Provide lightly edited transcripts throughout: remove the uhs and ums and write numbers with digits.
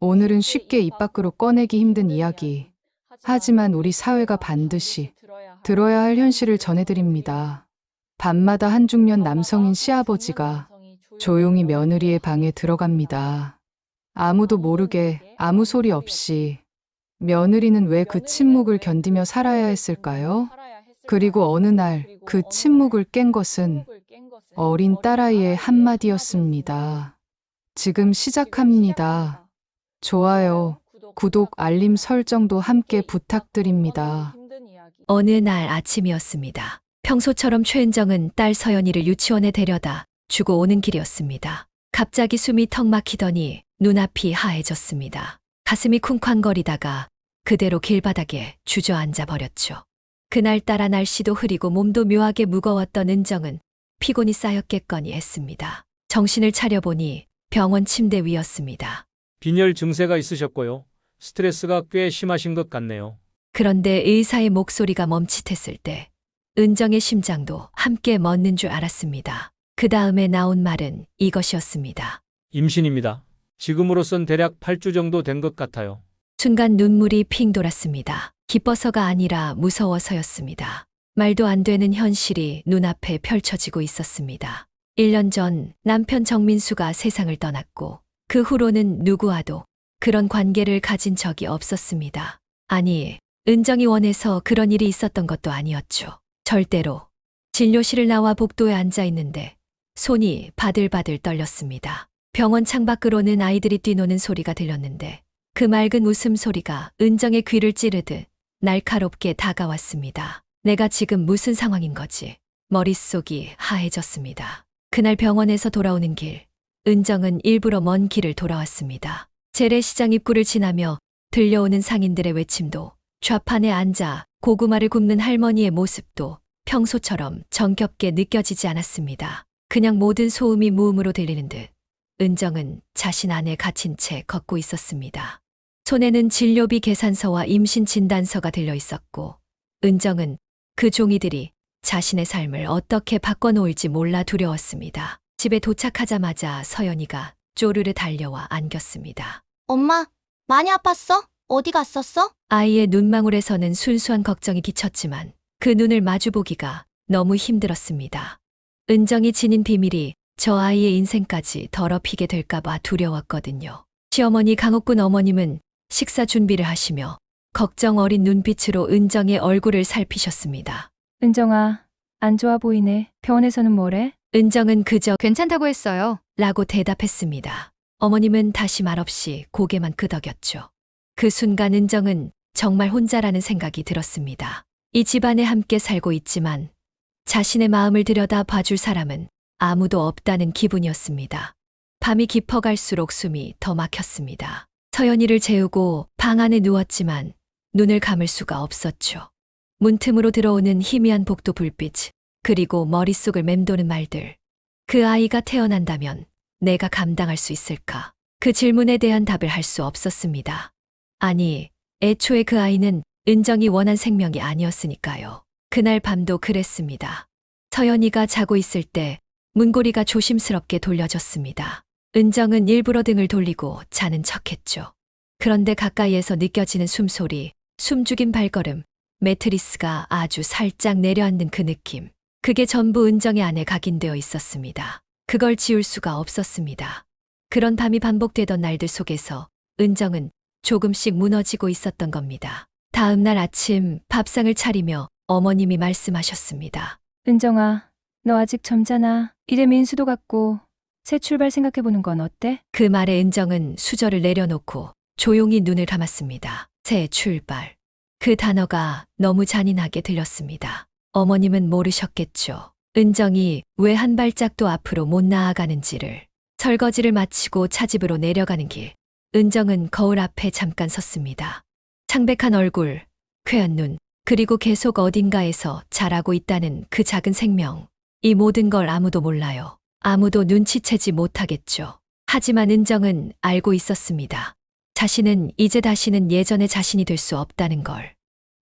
오늘은 쉽게 입 밖으로 꺼내기 힘든 이야기. 하지만 우리 사회가 반드시 들어야 할 현실을 전해드립니다. 밤마다 한 중년 남성인 시아버지가 조용히 며느리의 방에 들어갑니다. 아무도 모르게 아무 소리 없이. 며느리는 왜 그 침묵을 견디며 살아야 했을까요? 그리고 어느 날 그 침묵을 깬 것은 어린 딸아이의 한마디였습니다. 지금 시작합니다. 좋아요, 구독, 알림 설정도 함께 부탁드립니다. 어느 날 아침이었습니다. 평소처럼 최은정은 딸 서연이를 유치원에 데려다 주고 오는 길이었습니다. 갑자기 숨이 턱 막히더니 눈앞이 하얘졌습니다. 가슴이 쿵쾅거리다가 그대로 길바닥에 주저앉아 버렸죠. 그날따라 날씨도 흐리고 몸도 묘하게 무거웠던 은정은 피곤이 쌓였겠거니 했습니다. 정신을 차려보니 병원 침대 위였습니다. 빈혈 증세가 있으셨고요. 스트레스가 꽤 심하신 것 같네요. 그런데 의사의 목소리가 멈칫했을 때 은정의 심장도 함께 멎는 줄 알았습니다. 그 다음에 나온 말은 이것이었습니다. 임신입니다. 지금으로선 대략 8주 정도 된 것 같아요. 순간 눈물이 핑 돌았습니다. 기뻐서가 아니라 무서워서였습니다. 말도 안 되는 현실이 눈앞에 펼쳐지고 있었습니다. 1년 전 남편 정민수가 세상을 떠났고 그 후로는 누구와도 그런 관계를 가진 적이 없었습니다. 아니, 은정이 원해서 그런 일이 있었던 것도 아니었죠. 절대로. 진료실을 나와 복도에 앉아 있는데 손이 바들바들 떨렸습니다. 병원 창밖으로는 아이들이 뛰노는 소리가 들렸는데 그 맑은 웃음소리가 은정의 귀를 찌르듯 날카롭게 다가왔습니다. 내가 지금 무슨 상황인 거지? 머릿속이 하얘졌습니다. 그날 병원에서 돌아오는 길, 은정은 일부러 먼 길을 돌아왔습니다. 재래시장 입구를 지나며 들려오는 상인들의 외침도, 좌판에 앉아 고구마를 굽는 할머니의 모습도 평소처럼 정겹게 느껴지지 않았습니다. 그냥 모든 소음이 무음으로 들리는 듯 은정은 자신 안에 갇힌 채 걷고 있었습니다. 손에는 진료비 계산서와 임신 진단서가 들려 있었고 은정은 그 종이들이 자신의 삶을 어떻게 바꿔놓을지 몰라 두려웠습니다. 집에 도착하자마자 서연이가 쪼르르 달려와 안겼습니다. 엄마, 많이 아팠어? 어디 갔었어? 아이의 눈망울에서는 순수한 걱정이 비쳤지만 그 눈을 마주보기가 너무 힘들었습니다. 은정이 지닌 비밀이 저 아이의 인생까지 더럽히게 될까봐 두려웠거든요. 시어머니 강옥군 어머님은 식사 준비를 하시며 걱정 어린 눈빛으로 은정의 얼굴을 살피셨습니다. 은정아, 안 좋아 보이네. 병원에서는 뭐래? 은정은 그저 괜찮다고 했어요. 라고 대답했습니다. 어머님은 다시 말없이 고개만 끄덕였죠. 그 순간 은정은 정말 혼자라는 생각이 들었습니다. 이 집안에 함께 살고 있지만 자신의 마음을 들여다 봐줄 사람은 아무도 없다는 기분이었습니다. 밤이 깊어갈수록 숨이 더 막혔습니다. 서연이를 재우고 방 안에 누웠지만 눈을 감을 수가 없었죠. 문틈으로 들어오는 희미한 복도 불빛, 그리고 머릿속을 맴도는 말들. 그 아이가 태어난다면 내가 감당할 수 있을까? 그 질문에 대한 답을 할 수 없었습니다. 아니, 애초에 그 아이는 은정이 원한 생명이 아니었으니까요. 그날 밤도 그랬습니다. 서연이가 자고 있을 때 문고리가 조심스럽게 돌려졌습니다. 은정은 일부러 등을 돌리고 자는 척했죠. 그런데 가까이에서 느껴지는 숨소리, 숨죽인 발걸음, 매트리스가 아주 살짝 내려앉는 그 느낌. 그게 전부 은정의 안에 각인되어 있었습니다. 그걸 지울 수가 없었습니다. 그런 밤이 반복되던 날들 속에서 은정은 조금씩 무너지고 있었던 겁니다. 다음 날 아침 밥상을 차리며 어머님이 말씀하셨습니다. 은정아, 너 아직 젊잖아. 이제 민수도 갖고 새 출발 생각해보는 건 어때? 그 말에 은정은 수저를 내려놓고 조용히 눈을 감았습니다. 새 출발. 그 단어가 너무 잔인하게 들렸습니다. 어머님은 모르셨겠죠. 은정이 왜 한 발짝도 앞으로 못 나아가는지를. 설거지를 마치고 차집으로 내려가는 길. 은정은 거울 앞에 잠깐 섰습니다. 창백한 얼굴, 쾌한 눈, 그리고 계속 어딘가에서 자라고 있다는 그 작은 생명. 이 모든 걸 아무도 몰라요. 아무도 눈치채지 못하겠죠. 하지만 은정은 알고 있었습니다. 자신은 이제 다시는 예전의 자신이 될 수 없다는 걸.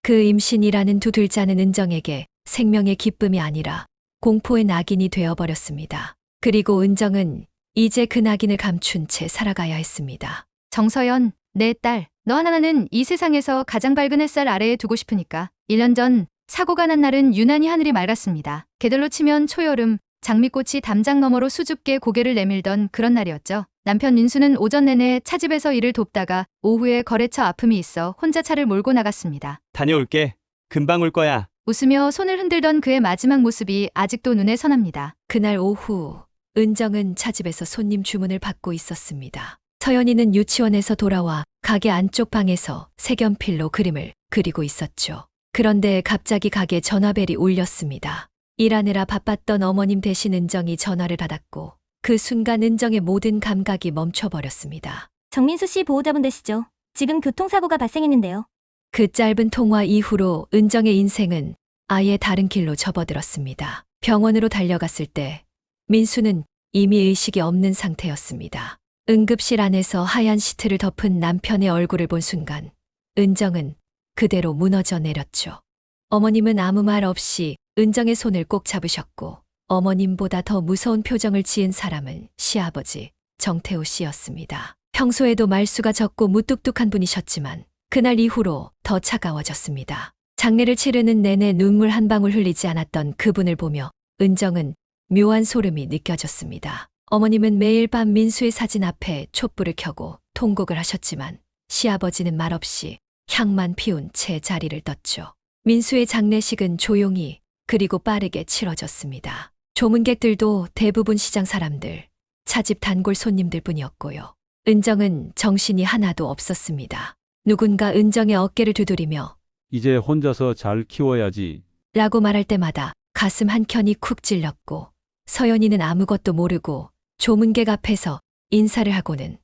그 임신이라는 두 글자는 은정에게 생명의 기쁨이 아니라 공포의 낙인이 되어버렸습니다. 그리고 은정은 이제 그 낙인을 감춘 채 살아가야 했습니다. 정서연, 내 딸, 너 하나는 이 세상에서 가장 밝은 햇살 아래에 두고 싶으니까. 1년 전 사고가 난 날은 유난히 하늘이 맑았습니다. 계절로 치면 초여름, 장미꽃이 담장 너머로 수줍게 고개를 내밀던 그런 날이었죠. 남편 민수는 오전 내내 차집에서 일을 돕다가 오후에 거래처 아픔이 있어 혼자 차를 몰고 나갔습니다. 다녀올게. 금방 올 거야. 웃으며 손을 흔들던 그의 마지막 모습이 아직도 눈에 선합니다. 그날 오후 은정은 차집에서 손님 주문을 받고 있었습니다. 서연이는 유치원에서 돌아와 가게 안쪽 방에서 색연필로 그림을 그리고 있었죠. 그런데 갑자기 가게 전화벨이 울렸습니다. 일하느라 바빴던 어머님 대신 은정이 전화를 받았고 그 순간 은정의 모든 감각이 멈춰버렸습니다. 정민수 씨 보호자분 되시죠? 지금 교통사고가 발생했는데요. 그 짧은 통화 이후로 은정의 인생은 아예 다른 길로 접어들었습니다. 병원으로 달려갔을 때 민수는 이미 의식이 없는 상태였습니다. 응급실 안에서 하얀 시트를 덮은 남편의 얼굴을 본 순간 은정은 그대로 무너져 내렸죠. 어머님은 아무 말 없이 은정의 손을 꼭 잡으셨고 어머님보다 더 무서운 표정을 지은 사람은 시아버지 정태우 씨였습니다. 평소에도 말수가 적고 무뚝뚝한 분이셨지만 그날 이후로 더 차가워졌습니다. 장례를 치르는 내내 눈물 한 방울 흘리지 않았던 그분을 보며 은정은 묘한 소름이 느껴졌습니다. 어머님은 매일 밤 민수의 사진 앞에 촛불을 켜고 통곡을 하셨지만 시아버지는 말없이 향만 피운 채 자리를 떴죠. 민수의 장례식은 조용히 그리고 빠르게 치러졌습니다. 조문객들도 대부분 시장 사람들, 차집 단골 손님들 뿐이었고요. 은정은 정신이 하나도 없었습니다. 누군가 은정의 어깨를 두드리며 이제 혼자서 잘 키워야지. 라고 말할 때마다 가슴 한켠이 쿡 찔렸고 서연이는 아무것도 모르고 조문객 앞에서 인사를 하고는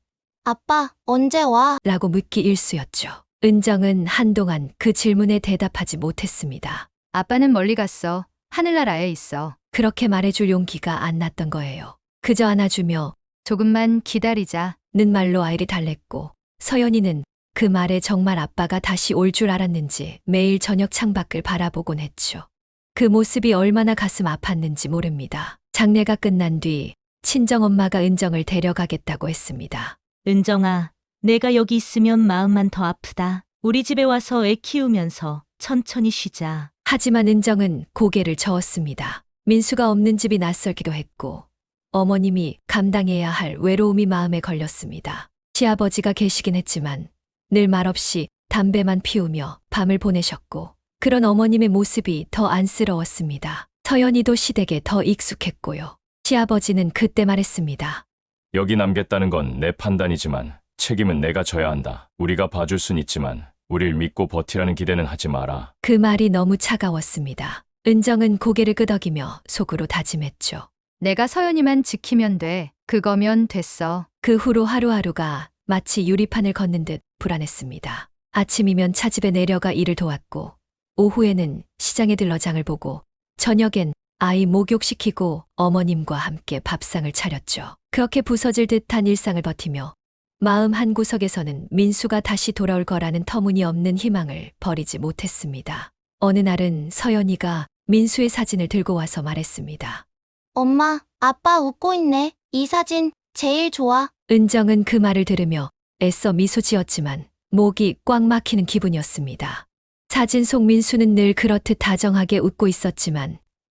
아빠, 언제 와? 라고 묻기 일쑤였죠. 은정은 한동안 그 질문에 대답하지 못했습니다. 아빠는 멀리 갔어. 하늘나라에 있어. 그렇게 말해줄 용기가 안 났던 거예요. 그저 안아주며 조금만 기다리자. 는 말로 아이를 달랬고 서연이는 그 말에 정말 아빠가 다시 올 줄 알았는지 매일 저녁 창밖을 바라보곤 했죠. 그 모습이 얼마나 가슴 아팠는지 모릅니다. 장례가 끝난 뒤 친정엄마가 은정을 데려가겠다고 했습니다. 은정아, 내가 여기 있으면 마음만 더 아프다. 우리 집에 와서 애 키우면서 천천히 쉬자. 하지만 은정은 고개를 저었습니다. 민수가 없는 집이 낯설기도 했고 어머님이 감당해야 할 외로움이 마음에 걸렸습니다. 시아버지가 계시긴 했지만 늘 말없이 담배만 피우며 밤을 보내셨고 그런 어머님의 모습이 더 안쓰러웠습니다. 서연이도 시댁에 더 익숙했고요. 시아버지는 그때 말했습니다. 여기 남겠다는 건 내 판단이지만 책임은 내가 져야 한다. 우리가 봐줄 순 있지만 우릴 믿고 버티라는 기대는 하지 마라. 그 말이 너무 차가웠습니다. 은정은 고개를 끄덕이며 속으로 다짐했죠. 내가 서연이만 지키면 돼. 그거면 됐어. 그 후로 하루하루가 마치 유리판을 걷는 듯 불안했습니다. 아침이면 차집에 내려가 일을 도왔고 오후에는 시장에 들러 장을 보고 저녁엔 아이 목욕시키고 어머님과 함께 밥상을 차렸죠. 그렇게 부서질 듯한 일상을 버티며 마음 한구석에서는 민수가 다시 돌아올 거라는 터무니없는 희망을 버리지 못했습니다. 어느 날은 서연이가 민수의 사진을 들고 와서 말했습니다. 엄마, 아빠 웃고 있네. 이 사진 제일 좋아. 은정은 그 말을 들으며 애써 미소 지었지만 목이 꽉 막히는 기분이었습니다. 사진 속 민수는 늘 그렇듯 다정하게 웃고 있었지만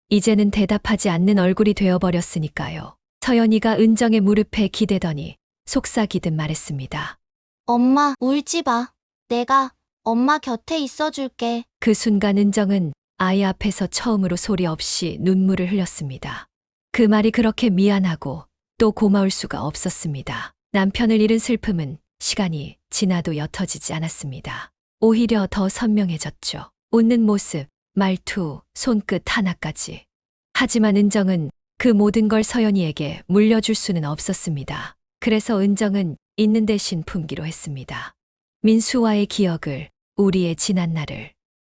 이제는 대답하지 않는 얼굴이 되어버렸으니까요. 서연이가 은정의 무릎에 기대더니 속삭이듯 말했습니다. 엄마, 울지 마. 내가 엄마 곁에 있어줄게. 그 순간 은정은 아이 앞에서 처음으로 소리 없이 눈물을 흘렸습니다. 그 말이 그렇게 미안하고 또 고마울 수가 없었습니다. 남편을 잃은 슬픔은 시간이 지나도 옅어지지 않았습니다. 오히려 더 선명해졌죠. 웃는 모습, 말투, 손끝 하나까지. 하지만 은정은 그 모든 걸 서연이에게 물려줄 수는 없었습니다. 그래서 은정은 있는 대신 품기로 했습니다. 민수와의 기억을, 우리의 지난 날을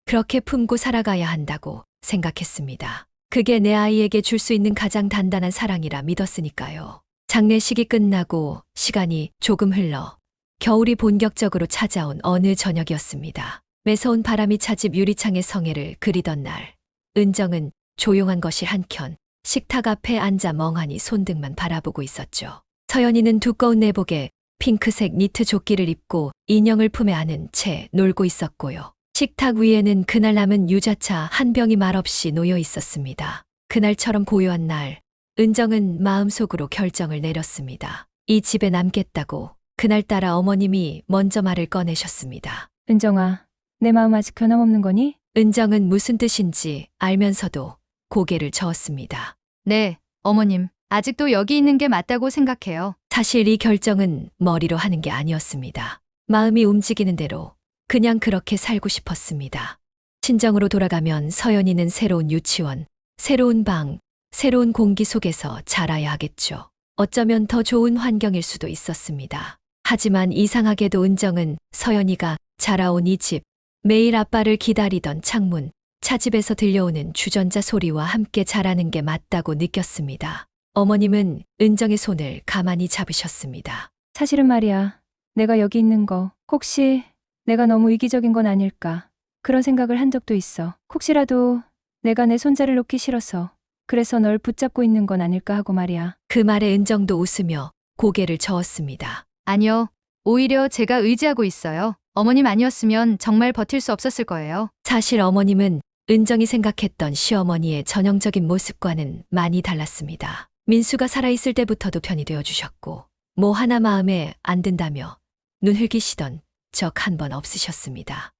그렇게 품고 살아가야 한다고 생각했습니다. 그게 내 아이에게 줄 수 있는 가장 단단한 사랑이라 믿었으니까요. 장례식이 끝나고 시간이 조금 흘러 겨울이 본격적으로 찾아온 어느 저녁이었습니다. 매서운 바람이 차집 유리창의 성에를 그리던 날, 은정은 조용한 거실 한켠 식탁 앞에 앉아 멍하니 손등만 바라보고 있었죠. 서연이는 두꺼운 내복에 핑크색 니트 조끼를 입고 인형을 품에 안은 채 놀고 있었고요. 식탁 위에는 그날 남은 유자차 한 병이 말없이 놓여 있었습니다. 그날처럼 고요한 날, 은정은 마음속으로 결정을 내렸습니다. 이 집에 남겠다고 그날따라 어머님이 먼저 말을 꺼내셨습니다. 은정아, 내 마음 아직 변함없는 거니? 은정은 무슨 뜻인지 알면서도 고개를 저었습니다. 네, 어머님. 아직도 여기 있는 게 맞다고 생각해요. 사실 이 결정은 머리로 하는 게 아니었습니다. 마음이 움직이는 대로 그냥 그렇게 살고 싶었습니다. 친정으로 돌아가면 서연이는 새로운 유치원, 새로운 방, 새로운 공기 속에서 자라야 하겠죠. 어쩌면 더 좋은 환경일 수도 있었습니다. 하지만 이상하게도 은정은 서연이가 자라온 이 집, 매일 아빠를 기다리던 창문, 차집에서 들려오는 주전자 소리와 함께 자라는 게 맞다고 느꼈습니다. 어머님은 은정의 손을 가만히 잡으셨습니다. 사실은 말이야. 내가 여기 있는 거 혹시 내가 너무 이기적인 건 아닐까? 그런 생각을 한 적도 있어. 혹시라도 내가 내 손자를 놓기 싫어서 그래서 널 붙잡고 있는 건 아닐까 하고 말이야. 그 말에 은정도 웃으며 고개를 저었습니다. 아니요. 오히려 제가 의지하고 있어요. 어머님 아니었으면 정말 버틸 수 없었을 거예요. 사실 어머님은 은정이 생각했던 시어머니의 전형적인 모습과는 많이 달랐습니다. 민수가 살아있을 때부터도 편이 되어주셨고 뭐 하나 마음에 안 든다며 눈 흘기시던 적 한 번 없으셨습니다.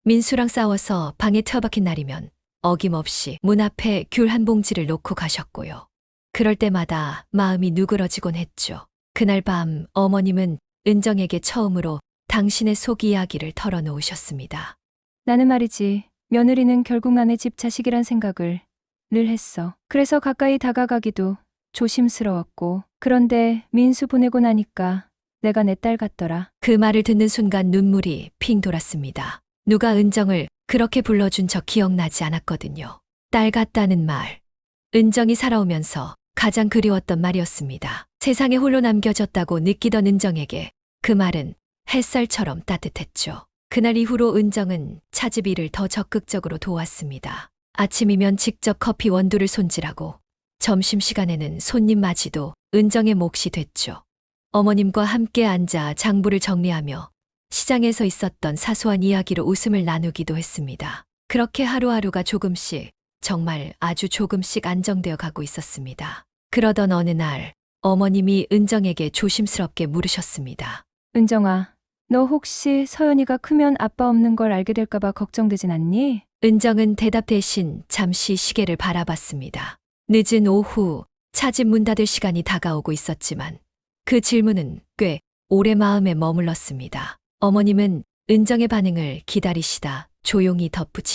민수랑 싸워서 방에 처박힌 날이면 어김없이 문 앞에 귤 한 봉지를 놓고 가셨고요. 그럴 때마다 마음이 누그러지곤 했죠. 그날 밤 어머님은 은정에게 처음으로 당신의 속 이야기를 털어놓으셨습니다. 나는 말이지, 며느리는 결국 남의 집 자식이란 생각을 늘 했어. 그래서 가까이 다가가기도 조심스러웠고, 그런데 민수 보내고 나니까 내가 내 딸 같더라. 그 말을 듣는 순간 눈물이 핑 돌았습니다. 누가 은정을 그렇게 불러준 저 기억나지 않았거든요. 딸 같다는 말. 은정이 살아오면서 가장 그리웠던 말이었습니다. 세상에 홀로 남겨졌다고 느끼던 은정에게 그 말은 햇살처럼 따뜻했죠. 그날 이후로 은정은 차집 일을 더 적극적으로 도왔습니다. 아침이면 직접 커피 원두를 손질하고 점심시간에는 손님 맞이도 은정의 몫이 됐죠. 어머님과 함께 앉아 장부를 정리하며 시장에서 있었던 사소한 이야기로 웃음을 나누기도 했습니다. 그렇게 하루하루가 조금씩, 정말 아주 조금씩 안정되어 가고 있었습니다. 그러던 어느 날 어머님이 은정에게 조심스럽게 물으셨습니다. 은정아, 너 혹시 서연이가 크면 아빠 없는 걸 알게 될까봐 걱정되진 않니? 은정은 대답 대신 잠시 시계를 바라봤습니다. 늦은 오후 차집 문 닫을 시간이 다가오고 있었지만 그 질문은 꽤 오래 마음에 머물렀습니다. 어머님은 은정의 반응을 기다리시다 조용히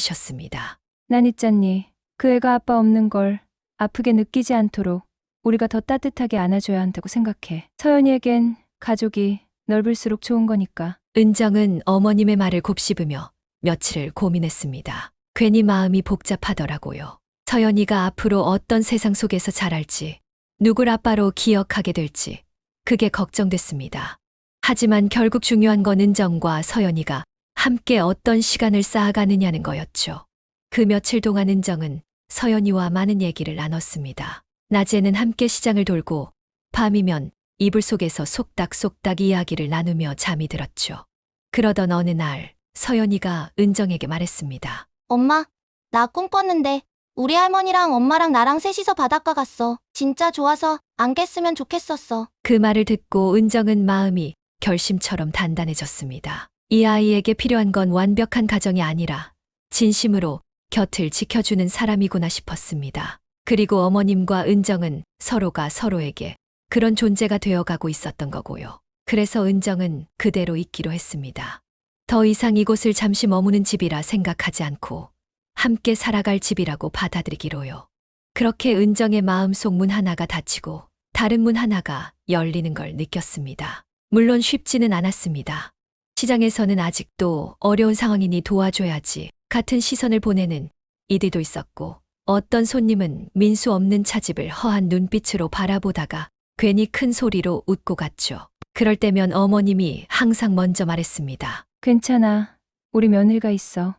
덧붙이셨습니다. 난 있잖니. 그 애가 아빠 없는 걸 아프게 느끼지 않도록 우리가 더 따뜻하게 안아줘야 한다고 생각해. 서연이에겐 가족이 넓을수록 좋은 거니까. 은정은 어머님의 말을 곱씹으며 며칠을 고민했습니다. 괜히 마음이 복잡하더라고요. 서연이가 앞으로 어떤 세상 속에서 자랄지, 누굴 아빠로 기억하게 될지 그게 걱정됐습니다. 하지만 결국 중요한 건 은정과 서연이가 함께 어떤 시간을 쌓아가느냐는 거였죠. 그 며칠 동안 은정은 서연이와 많은 얘기를 나눴습니다. 낮에는 함께 시장을 돌고 밤이면 이불 속에서 속닥속닥 이야기를 나누며 잠이 들었죠. 그러던 어느 날 서연이가 은정에게 말했습니다. 엄마, 나 꿈 꿨는데 우리 할머니랑 엄마랑 나랑 셋이서 바닷가 갔어. 진짜 좋아서 안 깼으면 좋겠었어. 그 말을 듣고 은정은 마음이 결심처럼 단단해졌습니다. 이 아이에게 필요한 건 완벽한 가정이 아니라 진심으로 곁을 지켜주는 사람이구나 싶었습니다. 그리고 어머님과 은정은 서로가 서로에게 그런 존재가 되어가고 있었던 거고요. 그래서 은정은 그대로 있기로 했습니다. 더 이상 이곳을 잠시 머무는 집이라 생각하지 않고 함께 살아갈 집이라고 받아들이기로요. 그렇게 은정의 마음속 문 하나가 닫히고 다른 문 하나가 열리는 걸 느꼈습니다. 물론 쉽지는 않았습니다. 시장에서는 아직도 어려운 상황이니 도와줘야지 같은 시선을 보내는 이들도 있었고, 어떤 손님은 민수 없는 차집을 허한 눈빛으로 바라보다가 괜히 큰 소리로 웃고 갔죠. 그럴 때면 어머님이 항상 먼저 말했습니다. 괜찮아. 우리 며느리가 있어.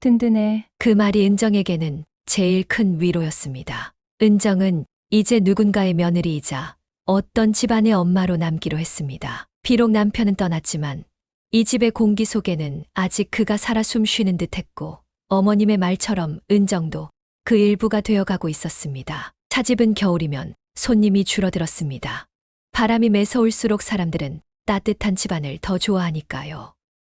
든든해. 그 말이 은정에게는 제일 큰 위로였습니다. 은정은 이제 누군가의 며느리이자 어떤 집안의 엄마로 남기로 했습니다. 비록 남편은 떠났지만 이 집의 공기 속에는 아직 그가 살아 숨쉬는 듯했고 어머님의 말처럼 은정도 그 일부가 되어가고 있었습니다. 차집은 겨울이면 손님이 줄어들었습니다. 바람이 매서울수록 사람들은 따뜻한 집안을 더 좋아하니까요.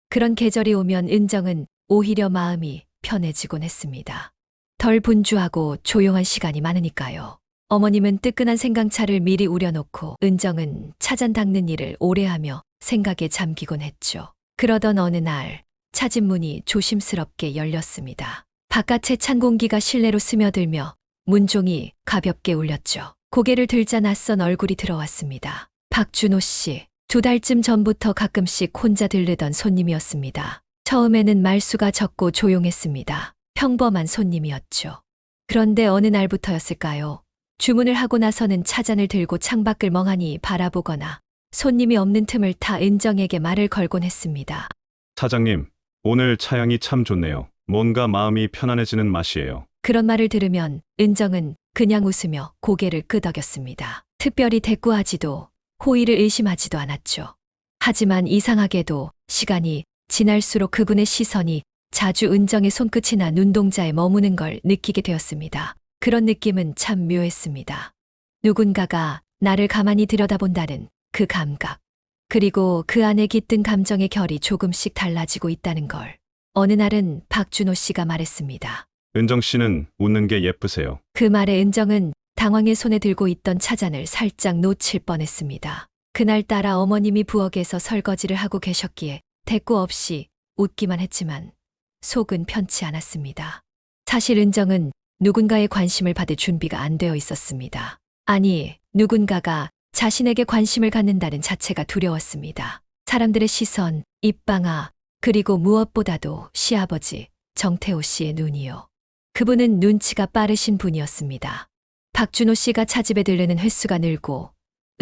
그런 계절이 오면 은정은 오히려 마음이 편해지곤 했습니다. 덜 분주하고 조용한 시간이 많으니까요. 어머님은 뜨끈한 생강차를 미리 우려놓고 은정은 차잔 닦는 일을 오래 하며 생각에 잠기곤 했죠. 그러던 어느 날 차집 문이 조심스럽게 열렸습니다. 바깥의 찬 공기가 실내로 스며들며 문종이 가볍게 울렸죠. 고개를 들자 낯선 얼굴이 들어왔습니다. 박준호 씨. 2달쯤 전부터 가끔씩 혼자 들르던 손님이었습니다. 처음에는 말수가 적고 조용했습니다. 평범한 손님이었죠. 그런데 어느 날부터였을까요? 주문을 하고 나서는 차잔을 들고 창밖을 멍하니 바라보거나 손님이 없는 틈을 타 은정에게 말을 걸곤 했습니다. 사장님, 오늘 차향이 참 좋네요. 뭔가 마음이 편안해지는 맛이에요. 그런 말을 들으면 은정은 그냥 웃으며 고개를 끄덕였습니다. 특별히 대꾸하지도 호의를 의심하지도 않았죠. 하지만 이상하게도 시간이 지날수록 그분의 시선이 자주 은정의 손끝이나 눈동자에 머무는 걸 느끼게 되었습니다. 그런 느낌은 참 묘했습니다. 누군가가 나를 가만히 들여다본다는 그 감각, 그리고 그 안에 깃든 감정의 결이 조금씩 달라지고 있다는 걸. 어느 날은 박준호 씨가 말했습니다. 은정 씨는 웃는 게 예쁘세요. 그 말에 은정은 당황해 손에 들고 있던 차잔을 살짝 놓칠 뻔했습니다. 그날따라 어머님이 부엌에서 설거지를 하고 계셨기에 대꾸 없이 웃기만 했지만 속은 편치 않았습니다. 사실 은정은 누군가의 관심을 받을 준비가 안 되어 있었습니다. 아니, 누군가가 자신에게 관심을 갖는다는 자체가 두려웠습니다. 사람들의 시선, 입방아, 그리고 무엇보다도 시아버지 정태호 씨의 눈이요. 그분은 눈치가 빠르신 분이었습니다. 박준호 씨가 차집에 들르는 횟수가 늘고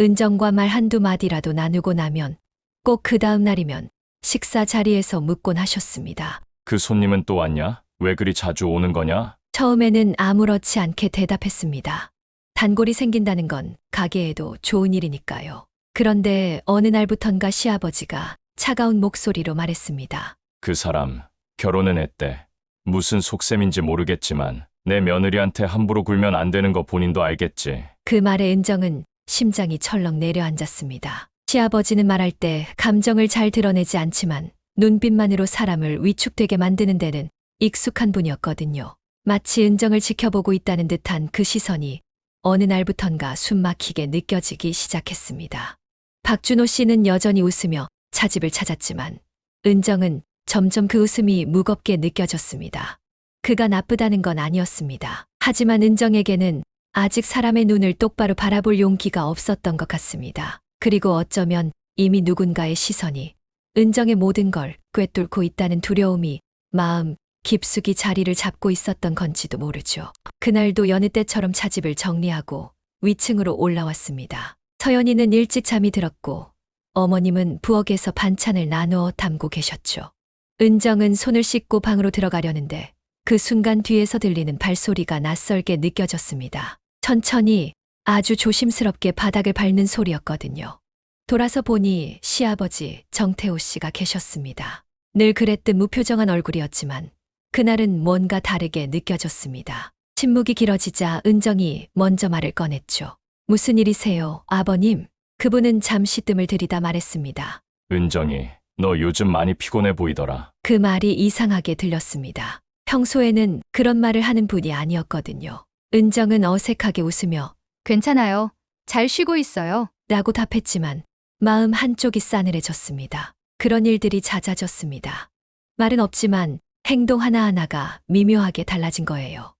은정과 말 한두 마디라도 나누고 나면 꼭 그 다음 날이면 식사 자리에서 묻곤 하셨습니다. 그 손님은 또 왔냐? 왜 그리 자주 오는 거냐? 처음에는 아무렇지 않게 대답했습니다. 단골이 생긴다는 건 가게에도 좋은 일이니까요. 그런데 어느 날부턴가 시아버지가 차가운 목소리로 말했습니다. 그 사람 결혼은 했대. 무슨 속셈인지 모르겠지만 내 며느리한테 함부로 굴면 안 되는 거 본인도 알겠지. 그 말에 은정은 심장이 철렁 내려앉았습니다. 시아버지는 말할 때 감정을 잘 드러내지 않지만 눈빛만으로 사람을 위축되게 만드는 데는 익숙한 분이었거든요. 마치 은정을 지켜보고 있다는 듯한 그 시선이 어느 날부턴가 숨막히게 느껴지기 시작했습니다. 박준호 씨는 여전히 웃으며 차집을 찾았지만 은정은 점점 그 웃음이 무겁게 느껴졌습니다. 그가 나쁘다는 건 아니었습니다. 하지만 은정에게는 아직 사람의 눈을 똑바로 바라볼 용기가 없었던 것 같습니다. 그리고 어쩌면 이미 누군가의 시선이 은정의 모든 걸 꿰뚫고 있다는 두려움이 마음 깊숙이 자리를 잡고 있었던 건지도 모르죠. 그날도 여느 때처럼 차집을 정리하고 위층으로 올라왔습니다. 서연이는 일찍 잠이 들었고 어머님은 부엌에서 반찬을 나누어 담고 계셨죠. 은정은 손을 씻고 방으로 들어가려는데 그 순간 뒤에서 들리는 발소리가 낯설게 느껴졌습니다. 천천히 아주 조심스럽게 바닥을 밟는 소리였거든요. 돌아서 보니 시아버지 정태호 씨가 계셨습니다. 늘 그랬듯 무표정한 얼굴이었지만 그날은 뭔가 다르게 느껴졌습니다. 침묵이 길어지자 은정이 먼저 말을 꺼냈죠. 무슨 일이세요, 아버님? 그분은 잠시 뜸을 들이다 말했습니다. 은정이, 너 요즘 많이 피곤해 보이더라. 그 말이 이상하게 들렸습니다. 평소에는 그런 말을 하는 분이 아니었거든요. 은정은 어색하게 웃으며 괜찮아요. 잘 쉬고 있어요. 라고 답했지만 마음 한쪽이 싸늘해졌습니다. 그런 일들이 잦아졌습니다. 말은 없지만 행동 하나하나가 미묘하게 달라진 거예요.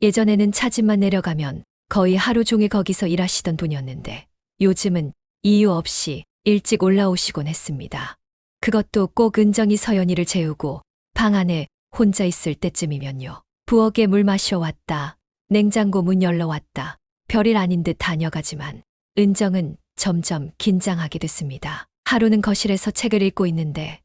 예전에는 차집만 내려가면 거의 하루 종일 거기서 일하시던 분이었는데 요즘은 이유 없이 일찍 올라오시곤 했습니다. 그것도 꼭 은정이 서연이를 재우고 방 안에 혼자 있을 때쯤이면요. 부엌에 물 마셔왔다. 냉장고 문 열러왔다. 별일 아닌 듯 다녀가지만 은정은 점점 긴장하게 됐습니다. 하루는 거실에서 책을 읽고 있는데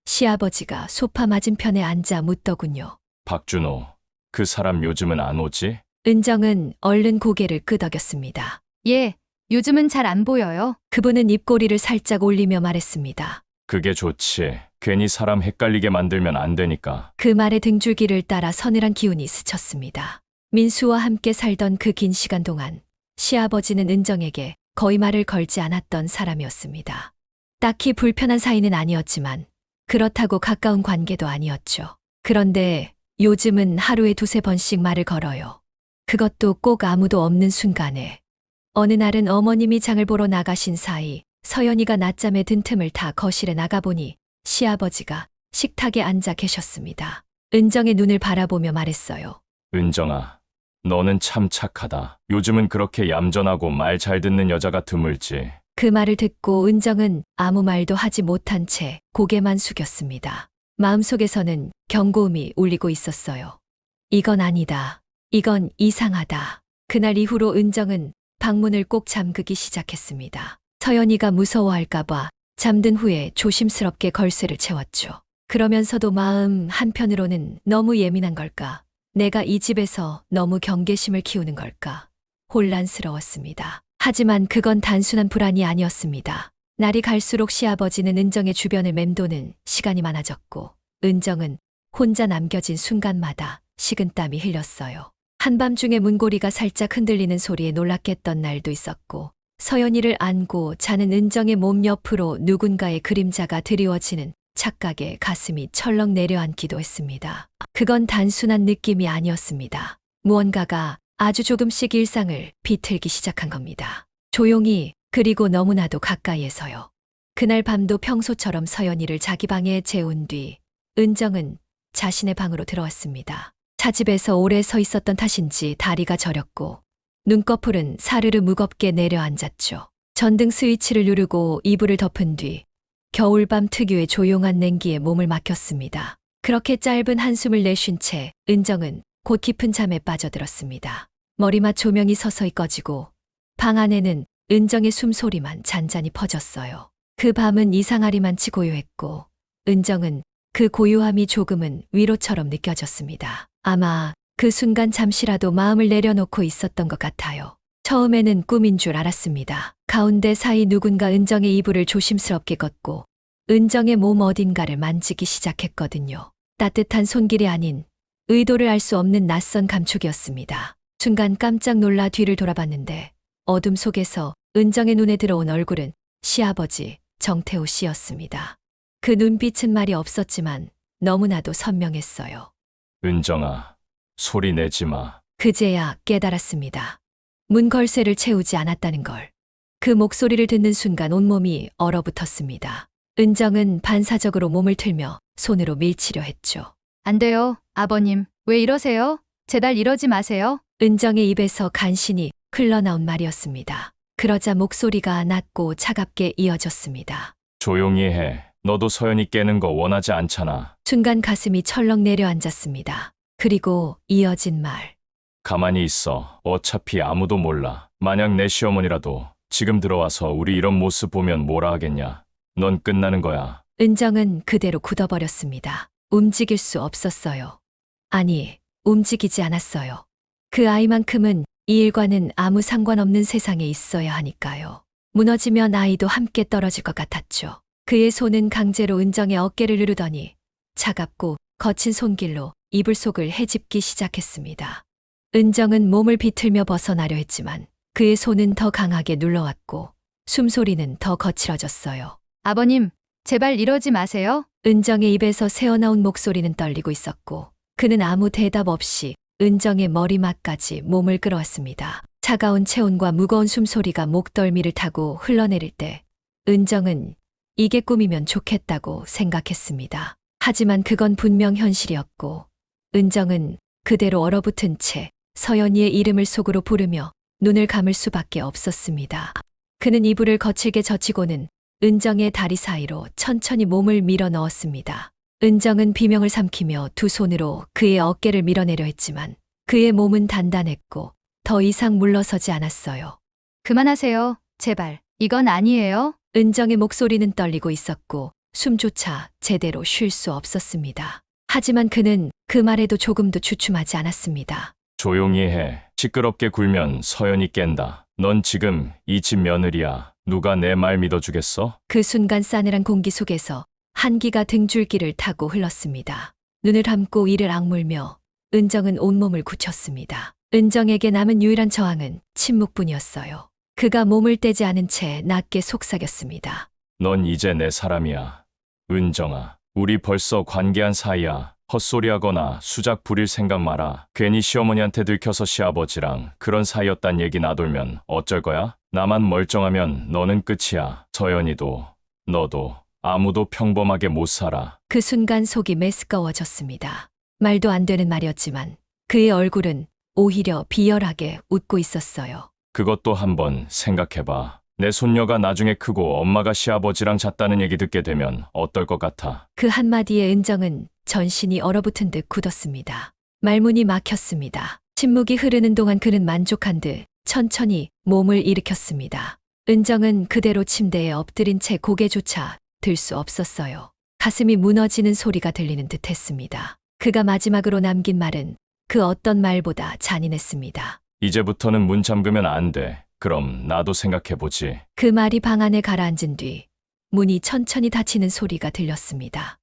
시아버지가 소파 맞은편에 앉아 묻더군요. 박준호, 그 사람 요즘은 안 오지? 은정은 얼른 고개를 끄덕였습니다. 예, 요즘은 잘 안 보여요. 그분은 입꼬리를 살짝 올리며 말했습니다. 그게 좋지. 괜히 사람 헷갈리게 만들면 안 되니까. 그 말의 등줄기를 따라 서늘한 기운이 스쳤습니다. 민수와 함께 살던 그 긴 시간 동안 시아버지는 은정에게 거의 말을 걸지 않았던 사람이었습니다. 딱히 불편한 사이는 아니었지만 그렇다고 가까운 관계도 아니었죠. 그런데 요즘은 하루에 두세 번씩 말을 걸어요. 그것도 꼭 아무도 없는 순간에. 어느 날은 어머님이 장을 보러 나가신 사이 서연이가 낮잠에 든 틈을 타 거실에 나가보니 시아버지가 식탁에 앉아 계셨습니다. 은정의 눈을 바라보며 말했어요. 은정아, 너는 참 착하다. 요즘은 그렇게 얌전하고 말 잘 듣는 여자가 드물지. 그 말을 듣고 은정은 아무 말도 하지 못한 채 고개만 숙였습니다. 마음속에서는 경고음이 울리고 있었어요. 이건 아니다. 이건 이상하다. 그날 이후로 은정은 방문을 꼭 잠그기 시작했습니다. 서연이가 무서워할까봐 잠든 후에 조심스럽게 걸쇠를 채웠죠. 그러면서도 마음 한편으로는 너무 예민한 걸까? 내가 이 집에서 너무 경계심을 키우는 걸까? 혼란스러웠습니다. 하지만 그건 단순한 불안이 아니었습니다. 날이 갈수록 시아버지는 은정의 주변을 맴도는 시간이 많아졌고 은정은 혼자 남겨진 순간마다 식은땀이 흘렸어요. 한밤중에 문고리가 살짝 흔들리는 소리에 놀랐겠던 날도 있었고 서연이를 안고 자는 은정의 몸 옆으로 누군가의 그림자가 드리워지는 착각에 가슴이 철렁 내려앉기도 했습니다. 그건 단순한 느낌이 아니었습니다. 무언가가 아주 조금씩 일상을 비틀기 시작한 겁니다. 조용히 그리고 너무나도 가까이에서요. 그날 밤도 평소처럼 서연이를 자기 방에 재운 뒤 은정은 자신의 방으로 들어왔습니다. 차집에서 오래 서 있었던 탓인지 다리가 저렸고 눈꺼풀은 사르르 무겁게 내려앉았죠. 전등 스위치를 누르고 이불을 덮은 뒤 겨울밤 특유의 조용한 냉기에 몸을 맡겼습니다. 그렇게 짧은 한숨을 내쉰 채 은정은 곧 깊은 잠에 빠져들었습니다. 머리맡 조명이 서서히 꺼지고 방 안에는 은정의 숨소리만 잔잔히 퍼졌어요. 그 밤은 이상하리만치 고요했고 은정은 그 고요함이 조금은 위로처럼 느껴졌습니다. 아마 그 순간 잠시라도 마음을 내려놓고 있었던 것 같아요. 처음에는 꿈인 줄 알았습니다. 가운데 사이 누군가 은정의 이불을 조심스럽게 걷고 은정의 몸 어딘가를 만지기 시작했거든요. 따뜻한 손길이 아닌 의도를 알 수 없는 낯선 감촉이었습니다. 순간 깜짝 놀라 뒤를 돌아봤는데 어둠 속에서 은정의 눈에 들어온 얼굴은 시아버지 정태호 씨였습니다. 그 눈빛은 말이 없었지만 너무나도 선명했어요. 은정아, 소리 내지 마. 그제야 깨달았습니다. 문 걸쇠를 채우지 않았다는 걸. 그 목소리를 듣는 순간 온몸이 얼어붙었습니다. 은정은 반사적으로 몸을 틀며 손으로 밀치려 했죠. 안 돼요, 아버님. 왜 이러세요? 제발 이러지 마세요. 은정의 입에서 간신히 흘러나온 말이었습니다. 그러자 목소리가 낮고 차갑게 이어졌습니다. 조용히 해. 너도 서연이 깨는 거 원하지 않잖아. 순간 가슴이 철렁 내려앉았습니다. 그리고 이어진 말. 가만히 있어. 어차피 아무도 몰라. 만약 내 시어머니라도 지금 들어와서 우리 이런 모습 보면 뭐라 하겠냐. 넌 끝나는 거야. 은정은 그대로 굳어버렸습니다. 움직일 수 없었어요. 아니, 움직이지 않았어요. 그 아이만큼은 이 일과는 아무 상관없는 세상에 있어야 하니까요. 무너지면 아이도 함께 떨어질 것 같았죠. 그의 손은 강제로 은정의 어깨를 누르더니 차갑고 거친 손길로 이불 속을 헤집기 시작했습니다. 은정은 몸을 비틀며 벗어나려 했지만 그의 손은 더 강하게 눌러왔고 숨소리는 더 거칠어졌어요. 아버님, 제발 이러지 마세요. 은정의 입에서 새어나온 목소리는 떨리고 있었고 그는 아무 대답 없이 은정의 머리맡까지 몸을 끌어왔습니다. 차가운 체온과 무거운 숨소리가 목덜미를 타고 흘러내릴 때 은정은 이게 꿈이면 좋겠다고 생각했습니다. 하지만 그건 분명 현실이었고 은정은 그대로 얼어붙은 채 서연이의 이름을 속으로 부르며 눈을 감을 수밖에 없었습니다. 그는 이불을 거칠게 젖히고는 은정의 다리 사이로 천천히 몸을 밀어 넣었습니다. 은정은 비명을 삼키며 두 손으로 그의 어깨를 밀어내려 했지만 그의 몸은 단단했고 더 이상 물러서지 않았어요. 그만하세요. 제발. 이건 아니에요. 은정의 목소리는 떨리고 있었고 숨조차 제대로 쉴 수 없었습니다. 하지만 그는 그 말에도 조금도 주춤하지 않았습니다. 조용히 해. 시끄럽게 굴면 서연이 깬다. 넌 지금 이 집 며느리야. 누가 내 말 믿어주겠어? 그 순간 싸늘한 공기 속에서 한기가 등줄기를 타고 흘렀습니다. 눈을 감고 이를 악물며 은정은 온몸을 굳혔습니다. 은정에게 남은 유일한 저항은 침묵뿐이었어요. 그가 몸을 떼지 않은 채 낮게 속삭였습니다. 넌 이제 내 사람이야. 은정아, 우리 벌써 관계한 사이야. 헛소리하거나 수작 부릴 생각 마라. 괜히 시어머니한테 들켜서 시아버지랑 그런 사이였단 얘기 나돌면 어쩔 거야? 나만 멀쩡하면 너는 끝이야. 서연이도 너도 아무도 평범하게 못 살아. 그 순간 속이 메스꺼워졌습니다. 말도 안 되는 말이었지만 그의 얼굴은 오히려 비열하게 웃고 있었어요. 그것도 한번 생각해봐. 내 손녀가 나중에 크고 엄마가 시아버지랑 잤다는 얘기 듣게 되면 어떨 것 같아? 그 한마디에 은정은 전신이 얼어붙은 듯 굳었습니다. 말문이 막혔습니다. 침묵이 흐르는 동안 그는 만족한 듯 천천히 몸을 일으켰습니다. 은정은 그대로 침대에 엎드린 채 고개조차 들 수 없었어요. 가슴이 무너지는 소리가 들리는 듯 했습니다. 그가 마지막으로 남긴 말은 그 어떤 말보다 잔인했습니다. 이제부터는 문 잠그면 안 돼. 그럼 나도 생각해보지. 그 말이 방 안에 가라앉은 뒤 문이 천천히 닫히는 소리가 들렸습니다.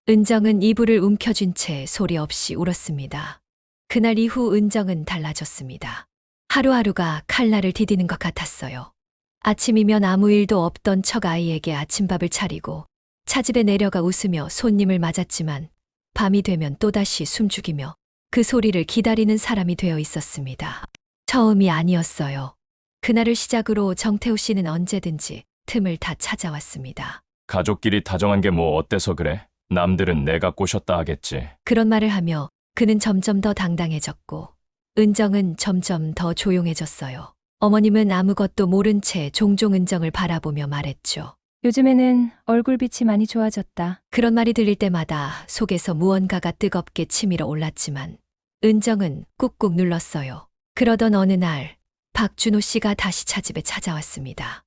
은정은 이불을 움켜쥔 채 소리 없이 울었습니다. 그날 이후 은정은 달라졌습니다. 하루하루가 칼날을 디디는 것 같았어요. 아침이면 아무 일도 없던 척 아이에게 아침밥을 차리고 차집에 내려가 웃으며 손님을 맞았지만 밤이 되면 또다시 숨죽이며 그 소리를 기다리는 사람이 되어 있었습니다. 처음이 아니었어요. 그날을 시작으로 정태우 씨는 언제든지 틈을 다 찾아왔습니다. 가족끼리 다정한 게 뭐 어때서 그래? 남들은 내가 꼬셨다 하겠지. 그런 말을 하며 그는 점점 더 당당해졌고 은정은 점점 더 조용해졌어요. 어머님은 아무것도 모른 채 종종 은정을 바라보며 말했죠. 요즘에는 얼굴빛이 많이 좋아졌다. 그런 말이 들릴 때마다 속에서 무언가가 뜨겁게 치밀어 올랐지만 은정은 꾹꾹 눌렀어요. 그러던 어느 날 박준호 씨가 다시 차집에 찾아왔습니다.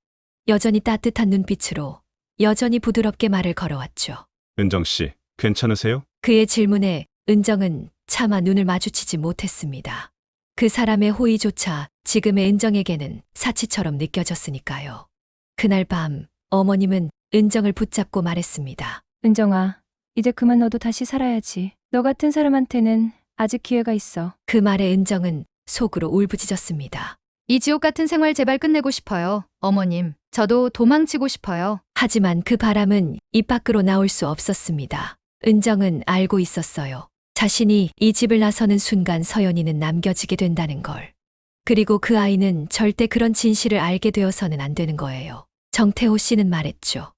여전히 따뜻한 눈빛으로 여전히 부드럽게 말을 걸어왔죠. 은정 씨, 괜찮으세요? 그의 질문에 은정은 차마 눈을 마주치지 못했습니다. 그 사람의 호의조차 지금의 은정에게는 사치처럼 느껴졌으니까요. 그날 밤 어머님은 은정을 붙잡고 말했습니다. 은정아, 이제 그만 너도 다시 살아야지. 너 같은 사람한테는 아직 기회가 있어. 그 말에 은정은 속으로 울부짖었습니다. 이 지옥 같은 생활 제발 끝내고 싶어요. 어머님, 저도 도망치고 싶어요. 하지만 그 바람은 입 밖으로 나올 수 없었습니다. 은정은 알고 있었어요. 자신이 이 집을 나서는 순간 서연이는 남겨지게 된다는 걸. 그리고 그 아이는 절대 그런 진실을 알게 되어서는 안 되는 거예요. 정태호 씨는 말했죠.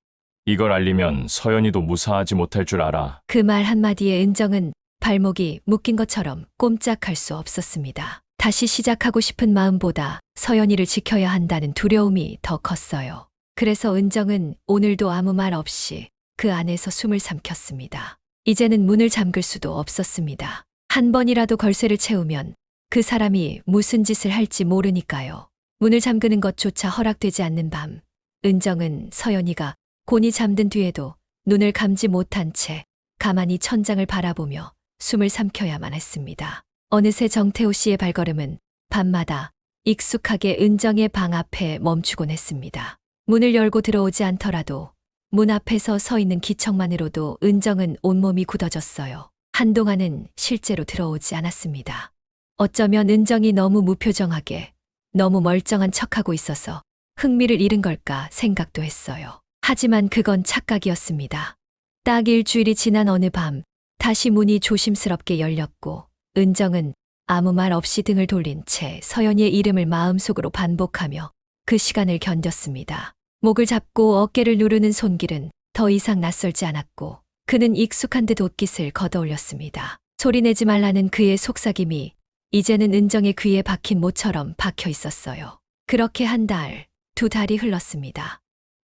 이걸 알리면 서연이도 무사하지 못할 줄 알아. 그 말 한마디에 은정은 발목이 묶인 것처럼 꼼짝할 수 없었습니다. 다시 시작하고 싶은 마음보다 서연이를 지켜야 한다는 두려움이 더 컸어요. 그래서 은정은 오늘도 아무 말 없이 그 안에서 숨을 삼켰습니다. 이제는 문을 잠글 수도 없었습니다. 한 번이라도 걸쇠를 채우면 그 사람이 무슨 짓을 할지 모르니까요. 문을 잠그는 것조차 허락되지 않는 밤, 은정은 서연이가 곤히 잠든 뒤에도 눈을 감지 못한 채 가만히 천장을 바라보며 숨을 삼켜야만 했습니다. 어느새 정태호 씨의 발걸음은 밤마다 익숙하게 은정의 방 앞에 멈추곤 했습니다. 문을 열고 들어오지 않더라도 문 앞에서 서 있는 기척만으로도 은정은 온몸이 굳어졌어요. 한동안은 실제로 들어오지 않았습니다. 어쩌면 은정이 너무 무표정하게, 너무 멀쩡한 척하고 있어서 흥미를 잃은 걸까 생각도 했어요. 하지만 그건 착각이었습니다. 딱 일주일이 지난 어느 밤, 다시 문이 조심스럽게 열렸고 은정은 아무 말 없이 등을 돌린 채 서연이의 이름을 마음속으로 반복하며 그 시간을 견뎠습니다. 목을 잡고 어깨를 누르는 손길은 더 이상 낯설지 않았고 그는 익숙한 듯 옷깃을 걷어올렸습니다. 소리내지 말라는 그의 속삭임이 이제는 은정의 귀에 박힌 모처럼 박혀 있었어요. 그렇게 한 달, 두 달이 흘렀습니다.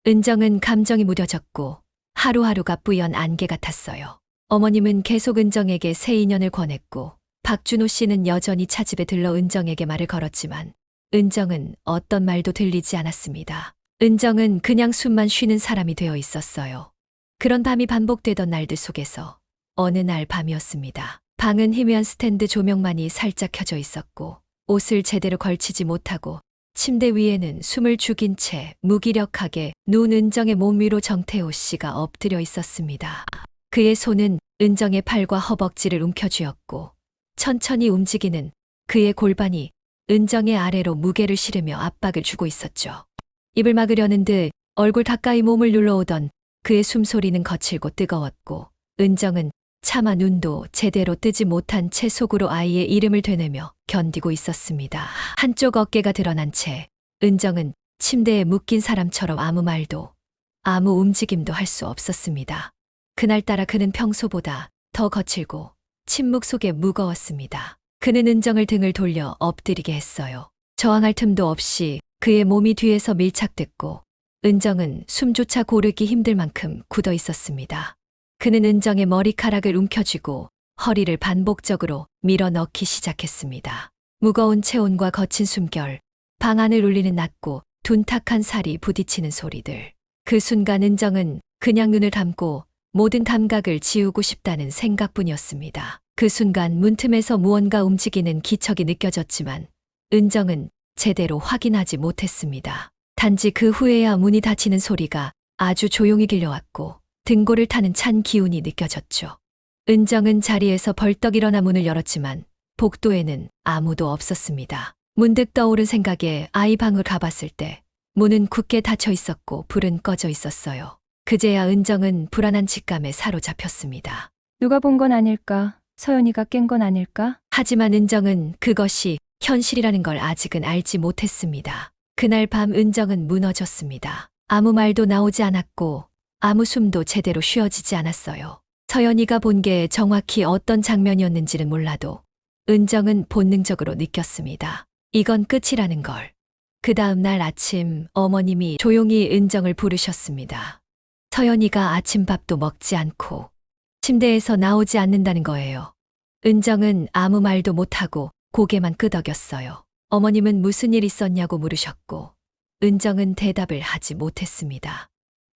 은정은 감정이 무뎌졌고 하루하루가 뿌연 안개 같았어요. 어머님은 계속 은정에게 새 인연을 권했고 박준호 씨는 여전히 차집에 들러 은정에게 말을 걸었지만 은정은 어떤 말도 들리지 않았습니다. 은정은 그냥 숨만 쉬는 사람이 되어 있었어요. 그런 밤이 반복되던 날들 속에서 어느 날 밤이었습니다. 방은 희미한 스탠드 조명만이 살짝 켜져 있었고 옷을 제대로 걸치지 못하고 침대 위에는 숨을 죽인 채 무기력하게 누운 은정의 몸 위로 정태호 씨가 엎드려 있었습니다. 그의 손은 은정의 팔과 허벅지를 움켜쥐었고 천천히 움직이는 그의 골반이 은정의 아래로 무게를 실으며 압박을 주고 있었죠. 입을 막으려는 듯 얼굴 가까이 몸을 눌러오던 그의 숨소리는 거칠고 뜨거웠고 은정은 차마 눈도 제대로 뜨지 못한 채 속으로 아이의 이름을 되뇌며 견디고 있었습니다. 한쪽 어깨가 드러난 채 은정은 침대에 묶인 사람처럼 아무 말도 아무 움직임도 할 수 없었습니다. 그날따라 그는 평소보다 더 거칠고 침묵 속에 무거웠습니다. 그는 은정을 등을 돌려 엎드리게 했어요. 저항할 틈도 없이 그의 몸이 뒤에서 밀착됐고 은정은 숨조차 고르기 힘들 만큼 굳어 있었습니다. 그는 은정의 머리카락을 움켜쥐고 허리를 반복적으로 밀어넣기 시작했습니다. 무거운 체온과 거친 숨결, 방 안을 울리는 낮고 둔탁한 살이 부딪히는 소리들. 그 순간 은정은 그냥 눈을 감고 모든 감각을 지우고 싶다는 생각뿐이었습니다. 그 순간 문틈에서 무언가 움직이는 기척이 느껴졌지만 은정은 제대로 확인하지 못했습니다. 단지 그 후에야 문이 닫히는 소리가 아주 조용히 들려왔고 등골을 타는 찬 기운이 느껴졌죠. 은정은 자리에서 벌떡 일어나 문을 열었지만 복도에는 아무도 없었습니다. 문득 떠오른 생각에 아이 방을 가봤을 때 문은 굳게 닫혀 있었고 불은 꺼져 있었어요. 그제야 은정은 불안한 직감에 사로잡혔습니다. 누가 본 건 아닐까? 서연이가 깬 건 아닐까? 하지만 은정은 그것이 현실이라는 걸 아직은 알지 못했습니다. 그날 밤 은정은 무너졌습니다. 아무 말도 나오지 않았고 아무 숨도 제대로 쉬어지지 않았어요. 서연이가 본 게 정확히 어떤 장면이었는지는 몰라도 은정은 본능적으로 느꼈습니다. 이건 끝이라는 걸. 그 다음 날 아침 어머님이 조용히 은정을 부르셨습니다. 서연이가 아침밥도 먹지 않고 침대에서 나오지 않는다는 거예요. 은정은 아무 말도 못하고 고개만 끄덕였어요. 어머님은 무슨 일 있었냐고 물으셨고 은정은 대답을 하지 못했습니다.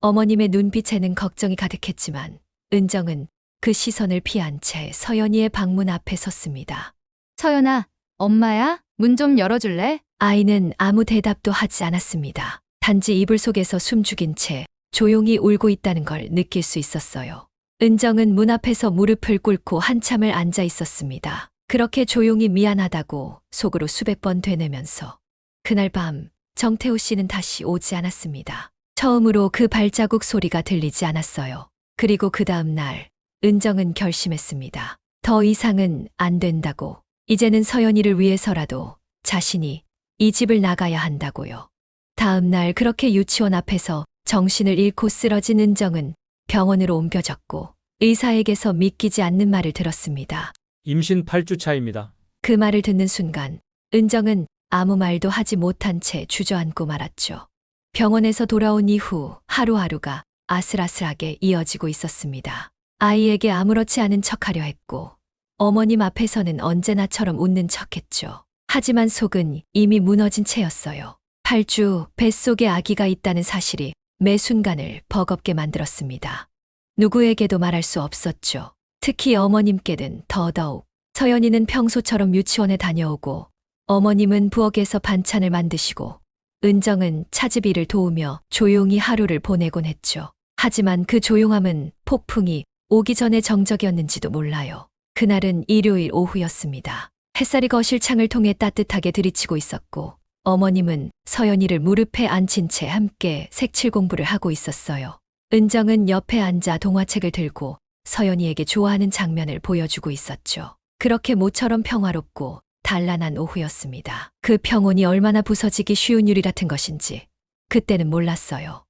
어머님의 눈빛에는 걱정이 가득했지만 은정은 그 시선을 피한 채 서연이의 방문 앞에 섰습니다. 서연아, 엄마야? 문 좀 열어줄래? 아이는 아무 대답도 하지 않았습니다. 단지 이불 속에서 숨죽인 채 조용히 울고 있다는 걸 느낄 수 있었어요. 은정은 문 앞에서 무릎을 꿇고 한참을 앉아 있었습니다. 그렇게 조용히 미안하다고 속으로 수백 번 되뇌면서 그날 밤 정태호 씨는 다시 오지 않았습니다. 처음으로 그 발자국 소리가 들리지 않았어요. 그리고 그 다음 날 은정은 결심했습니다. 더 이상은 안 된다고. 이제는 서연이를 위해서라도 자신이 이 집을 나가야 한다고요. 다음 날 그렇게 유치원 앞에서 정신을 잃고 쓰러진 은정은 병원으로 옮겨졌고 의사에게서 믿기지 않는 말을 들었습니다. 임신 8주 차입니다. 그 말을 듣는 순간 은정은 아무 말도 하지 못한 채 주저앉고 말았죠. 병원에서 돌아온 이후 하루하루가 아슬아슬하게 이어지고 있었습니다. 아이에게 아무렇지 않은 척하려 했고 어머님 앞에서는 언제나처럼 웃는 척했죠. 하지만 속은 이미 무너진 채였어요. 8주 뱃속에 아기가 있다는 사실이 매 순간을 버겁게 만들었습니다. 누구에게도 말할 수 없었죠. 특히 어머님께는 더더욱. 서연이는 평소처럼 유치원에 다녀오고 어머님은 부엌에서 반찬을 만드시고 은정은 차집 일을 도우며 조용히 하루를 보내곤 했죠. 하지만 그 조용함은 폭풍이 오기 전의 정적이었는지도 몰라요. 그날은 일요일 오후였습니다. 햇살이 거실 창을 통해 따뜻하게 들이치고 있었고 어머님은 서연이를 무릎에 앉힌 채 함께 색칠 공부를 하고 있었어요. 은정은 옆에 앉아 동화책을 들고 서연이에게 좋아하는 장면을 보여주고 있었죠. 그렇게 모처럼 평화롭고 단란한 오후였습니다. 그 평온이 얼마나 부서지기 쉬운 유리 같은 것인지 그때는 몰랐어요.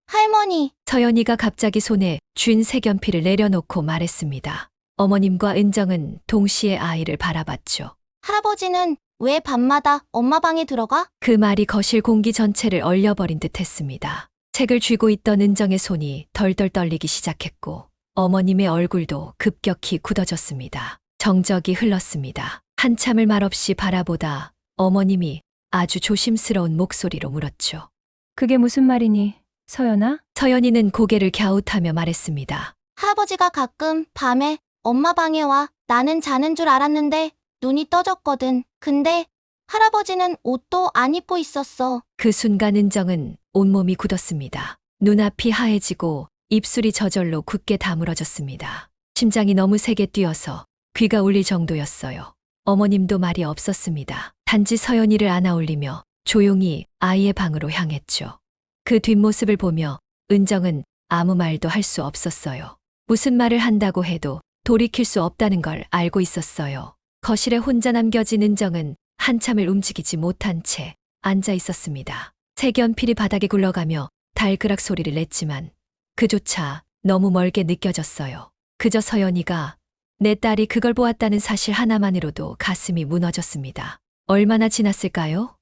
할머니, 서연이가 갑자기 손에 쥔 색연필을 내려놓고 말했습니다. 어머님과 은정은 동시에 아이를 바라봤죠. 할아버지는 왜 밤마다 엄마 방에 들어가? 그 말이 거실 공기 전체를 얼려버린 듯 했습니다. 책을 쥐고 있던 은정의 손이 덜덜 떨리기 시작했고 어머님의 얼굴도 급격히 굳어졌습니다. 정적이 흘렀습니다. 한참을 말없이 바라보다 어머님이 아주 조심스러운 목소리로 물었죠. 그게 무슨 말이니, 서연아? 서연이는 고개를 갸웃하며 말했습니다. 할아버지가 가끔 밤에 엄마 방에 와 나는 자는 줄 알았는데 눈이 떠졌거든. 근데 할아버지는 옷도 안 입고 있었어. 그 순간 은정은 온몸이 굳었습니다. 눈앞이 하얘지고 입술이 저절로 굳게 다물어졌습니다. 심장이 너무 세게 뛰어서 귀가 울릴 정도였어요. 어머님도 말이 없었습니다. 단지 서연이를 안아 올리며 조용히 아이의 방으로 향했죠. 그 뒷모습을 보며 은정은 아무 말도 할 수 없었어요. 무슨 말을 한다고 해도 돌이킬 수 없다는 걸 알고 있었어요. 거실에 혼자 남겨진 은정은 한참을 움직이지 못한 채 앉아 있었습니다. 색연필이 바닥에 굴러가며 달그락 소리를 냈지만 그조차 너무 멀게 느껴졌어요. 그저 서연이가 내 딸이 그걸 보았다는 사실 하나만으로도 가슴이 무너졌습니다. 얼마나 지났을까요?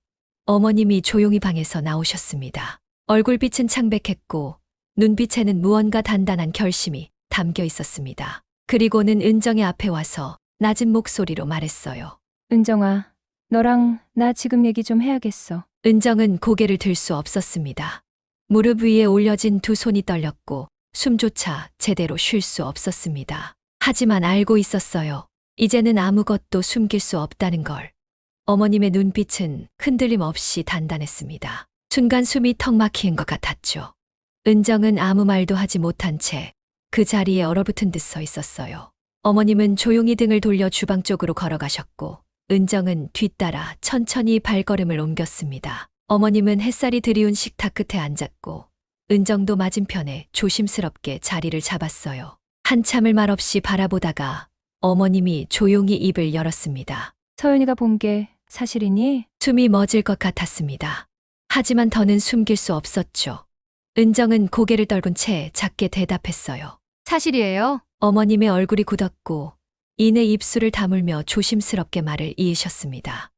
어머님이 조용히 방에서 나오셨습니다. 얼굴빛은 창백했고 눈빛에는 무언가 단단한 결심이 담겨 있었습니다. 그리고는 은정의 앞에 와서 낮은 목소리로 말했어요. 은정아, 너랑 나 지금 얘기 좀 해야겠어. 은정은 고개를 들 수 없었습니다. 무릎 위에 올려진 두 손이 떨렸고 숨조차 제대로 쉴 수 없었습니다. 하지만 알고 있었어요. 이제는 아무것도 숨길 수 없다는 걸. 어머님의 눈빛은 흔들림 없이 단단했습니다. 순간 숨이 턱 막히는 것 같았죠. 은정은 아무 말도 하지 못한 채 그 자리에 얼어붙은 듯 서 있었어요. 어머님은 조용히 등을 돌려 주방 쪽으로 걸어가셨고 은정은 뒤따라 천천히 발걸음을 옮겼습니다. 어머님은 햇살이 드리운 식탁 끝에 앉았고 은정도 맞은편에 조심스럽게 자리를 잡았어요. 한참을 말없이 바라보다가 어머님이 조용히 입을 열었습니다. 서연이가 본 게 사실이니? 숨이 멎을 것 같았습니다. 하지만 더는 숨길 수 없었죠. 은정은 고개를 떨군 채 작게 대답했어요. 사실이에요. 어머님의 얼굴이 굳었고 이내 입술을 다물며 조심스럽게 말을 이으셨습니다.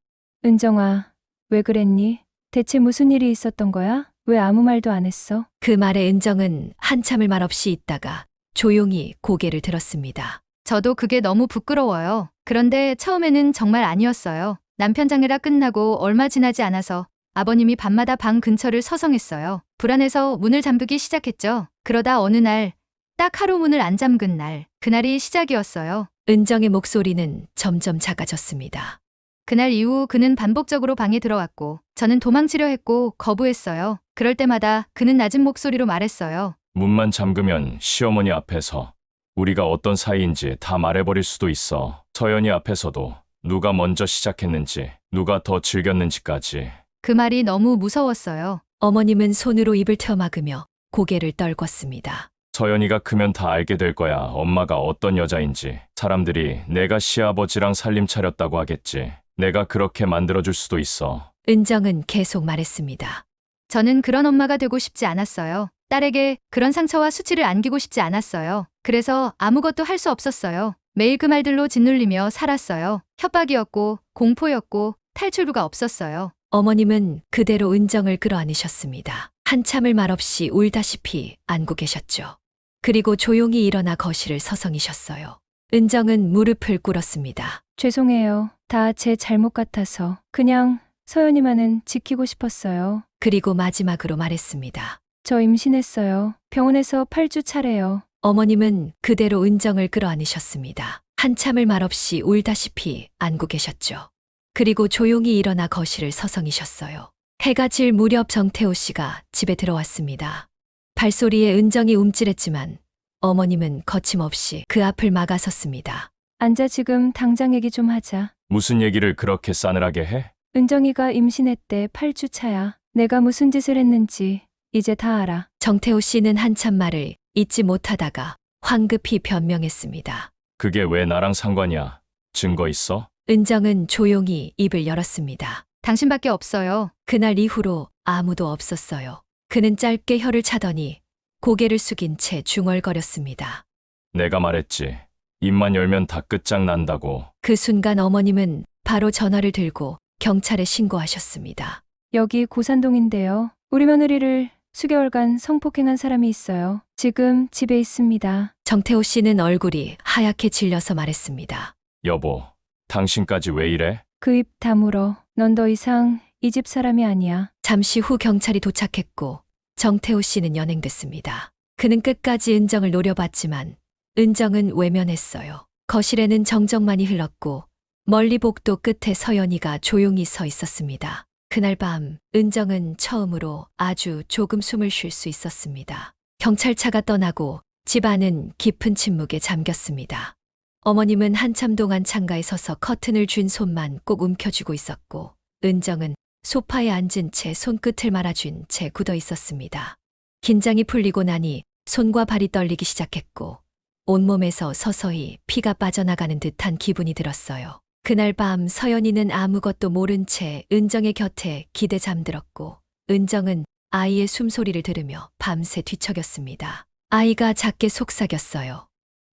은정아, 왜 그랬니? 대체 무슨 일이 있었던 거야? 왜 아무 말도 안 했어? 그 말에 은정은 한참을 말없이 있다가 조용히 고개를 들었습니다. 저도 그게 너무 부끄러워요. 그런데 처음에는 정말 아니었어요. 남편 장례가 끝나고 얼마 지나지 않아서 아버님이 밤마다 방 근처를 서성했어요. 불안해서 문을 잠그기 시작했죠. 그러다 어느 날, 딱 하루 문을 안 잠근 날, 그날이 시작이었어요. 은정의 목소리는 점점 작아졌습니다. 그날 이후 그는 반복적으로 방에 들어왔고 저는 도망치려 했고 거부했어요. 그럴 때마다 그는 낮은 목소리로 말했어요. 문만 잠그면 시어머니 앞에서 우리가 어떤 사이인지 다 말해버릴 수도 있어. 서연이 앞에서도 누가 먼저 시작했는지, 누가 더 즐겼는지까지. 그 말이 너무 무서웠어요. 어머님은 손으로 입을 텨막으며 고개를 떨궜습니다. 서연이가 크면 다 알게 될 거야. 엄마가 어떤 여자인지. 사람들이 내가 시아버지랑 살림 차렸다고 하겠지. 내가 그렇게 만들어줄 수도 있어. 은정은 계속 말했습니다. 저는 그런 엄마가 되고 싶지 않았어요. 딸에게 그런 상처와 수치를 안기고 싶지 않았어요. 그래서 아무것도 할 수 없었어요. 매일 그 말들로 짓눌리며 살았어요. 협박이었고 공포였고 탈출구가 없었어요. 어머님은 그대로 은정을 끌어안으셨습니다. 한참을 말없이 울다시피 안고 계셨죠. 그리고 조용히 일어나 거실을 서성이셨어요. 은정은 무릎을 꿇었습니다. 죄송해요. 다 제 잘못 같아서. 그냥 서연이만은 지키고 싶었어요. 그리고 마지막으로 말했습니다. 저 임신했어요. 병원에서 8주 차래요. 어머님은 그대로 은정을 끌어안으셨습니다. 한참을 말없이 울다시피 안고 계셨죠. 그리고 조용히 일어나 거실을 서성이셨어요. 해가 질 무렵 정태호 씨가 집에 들어왔습니다. 발소리에 은정이 움찔했지만 어머님은 거침없이 그 앞을 막아섰습니다. 앉아 지금 당장 얘기 좀 하자. 무슨 얘기를 그렇게 싸늘하게 해? 은정이가 임신했대 8주 차야. 내가 무슨 짓을 했는지 이제 다 알아. 정태호 씨는 한참 말을 잊지 못하다가 황급히 변명했습니다. 그게 왜 나랑 상관이야? 증거 있어? 은정은 조용히 입을 열었습니다. 당신밖에 없어요. 그날 이후로 아무도 없었어요. 그는 짧게 혀를 차더니 고개를 숙인 채 중얼거렸습니다. 내가 말했지. 입만 열면 다 끝장난다고. 그 순간 어머님은 바로 전화를 들고 경찰에 신고하셨습니다. 여기 고산동인데요. 우리 며느리를 수개월간 성폭행한 사람이 있어요. 지금 집에 있습니다. 정태호 씨는 얼굴이 하얗게 질려서 말했습니다. 여보, 당신까지 왜 이래? 그 입 다물어. 넌 더 이상 이 집 사람이 아니야. 잠시 후 경찰이 도착했고 정태호 씨는 연행됐습니다. 그는 끝까지 은정을 노려봤지만 은정은 외면했어요. 거실에는 정적만이 흘렀고 멀리 복도 끝에 서연이가 조용히 서 있었습니다. 그날 밤 은정은 처음으로 아주 조금 숨을 쉴 수 있었습니다. 경찰차가 떠나고 집안은 깊은 침묵에 잠겼습니다. 어머님은 한참 동안 창가에 서서 커튼을 쥔 손만 꼭 움켜쥐고 있었고 은정은 소파에 앉은 채 손끝을 말아준 채 굳어 있었습니다. 긴장이 풀리고 나니 손과 발이 떨리기 시작했고 온몸에서 서서히 피가 빠져나가는 듯한 기분이 들었어요. 그날 밤 서연이는 아무것도 모른 채 은정의 곁에 기대 잠들었고 은정은 아이의 숨소리를 들으며 밤새 뒤척였습니다. 아이가 작게 속삭였어요.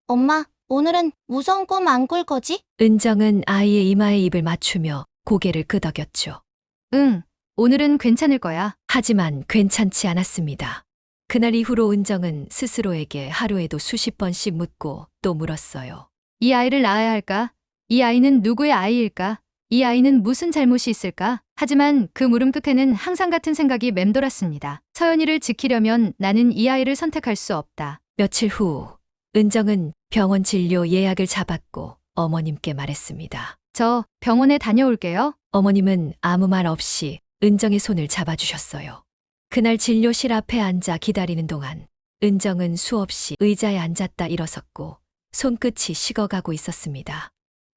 엄마, 오늘은 무서운 꿈 안 꿀 거지? 은정은 아이의 이마에 입을 맞추며 고개를 끄덕였죠. 응, 오늘은 괜찮을 거야. 하지만 괜찮지 않았습니다. 그날 이후로 은정은 스스로에게 하루에도 수십 번씩 묻고 또 물었어요. 이 아이를 낳아야 할까? 이 아이는 누구의 아이일까? 이 아이는 무슨 잘못이 있을까? 하지만 그 물음 끝에는 항상 같은 생각이 맴돌았습니다. 서연이를 지키려면 나는 이 아이를 선택할 수 없다. 며칠 후 은정은 병원 진료 예약을 잡았고 어머님께 말했습니다. 저 병원에 다녀올게요. 어머님은 아무 말 없이 은정의 손을 잡아주셨어요. 그날 진료실 앞에 앉아 기다리는 동안 은정은 수없이 의자에 앉았다 일어섰고 손끝이 식어가고 있었습니다.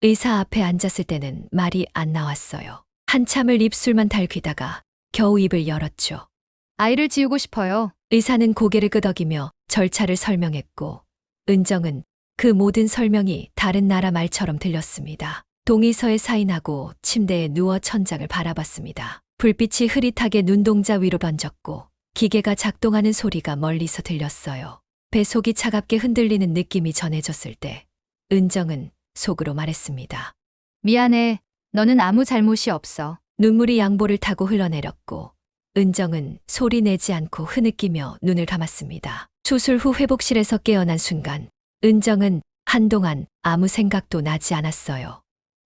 의사 앞에 앉았을 때는 말이 안 나왔어요. 한참을 입술만 달귀다가 겨우 입을 열었죠. 아이를 지우고 싶어요. 의사는 고개를 끄덕이며 절차를 설명했고 은정은 그 모든 설명이 다른 나라 말처럼 들렸습니다. 동의서에 사인하고 침대에 누워 천장을 바라봤습니다. 불빛이 흐릿하게 눈동자 위로 번졌고 기계가 작동하는 소리가 멀리서 들렸어요. 배속이 차갑게 흔들리는 느낌이 전해졌을 때 은정은 속으로 말했습니다. 미안해. 너는 아무 잘못이 없어. 눈물이 양볼을 타고 흘러내렸고 은정은 소리 내지 않고 흐느끼며 눈을 감았습니다. 수술 후 회복실에서 깨어난 순간 은정은 한동안 아무 생각도 나지 않았어요.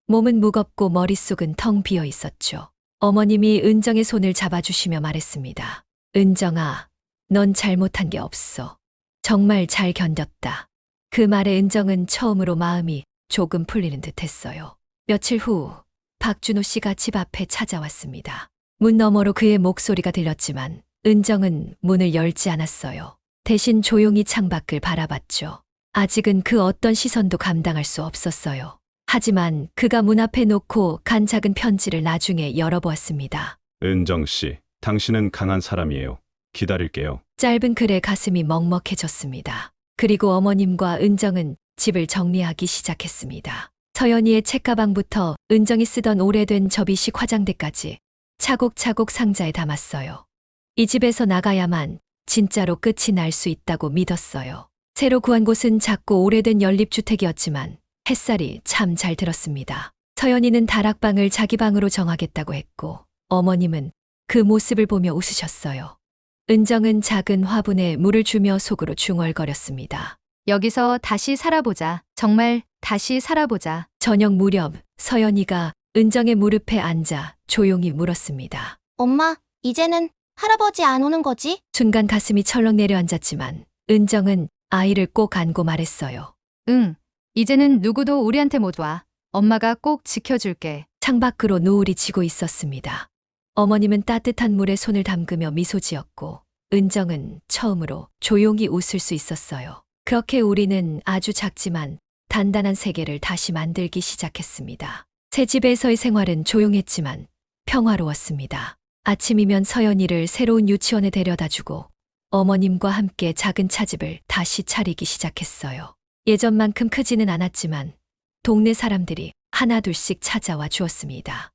몸은 무겁고 머릿속은 텅 비어 있었죠. 어머님이 은정의 손을 잡아주시며 말했습니다. 은정아, 넌 잘못한 게 없어. 정말 잘 견뎠다. 그 말에 은정은 처음으로 마음이 조금 풀리는 듯 했어요. 며칠 후 박준호 씨가 집 앞에 찾아왔습니다. 문 너머로 그의 목소리가 들렸지만 은정은 문을 열지 않았어요. 대신 조용히 창밖을 바라봤죠. 아직은 그 어떤 시선도 감당할 수 없었어요. 하지만 그가 문 앞에 놓고 간 작은 편지를 나중에 열어보았습니다. 은정 씨, 당신은 강한 사람이에요. 기다릴게요. 짧은 글에 가슴이 먹먹해졌습니다. 그리고 어머님과 은정은 집을 정리하기 시작했습니다. 서연이의 책가방부터 은정이 쓰던 오래된 접이식 화장대까지 차곡차곡 상자에 담았어요. 이 집에서 나가야만 진짜로 끝이 날 수 있다고 믿었어요. 새로 구한 곳은 작고 오래된 연립주택이었지만 햇살이 참 잘 들었습니다. 서연이는 다락방을 자기 방으로 정하겠다고 했고 어머님은 그 모습을 보며 웃으셨어요. 은정은 작은 화분에 물을 주며 속으로 중얼거렸습니다. 여기서 다시 살아보자. 정말 다시 살아보자. 저녁 무렵 서연이가 은정의 무릎에 앉아 조용히 물었습니다. 엄마, 이제는 할아버지 안 오는 거지? 순간 가슴이 철렁 내려앉았지만 은정은 아이를 꼭 안고 말했어요. 응, 이제는 누구도 우리한테 못 와. 엄마가 꼭 지켜줄게. 창밖으로 노을이 지고 있었습니다. 어머님은 따뜻한 물에 손을 담그며 미소 지었고 은정은 처음으로 조용히 웃을 수 있었어요. 그렇게 우리는 아주 작지만 단단한 세계를 다시 만들기 시작했습니다. 새 집에서의 생활은 조용했지만 평화로웠습니다. 아침이면 서연이를 새로운 유치원에 데려다주고 어머님과 함께 작은 차집을 다시 차리기 시작했어요. 예전만큼 크지는 않았지만 동네 사람들이 하나둘씩 찾아와 주었습니다.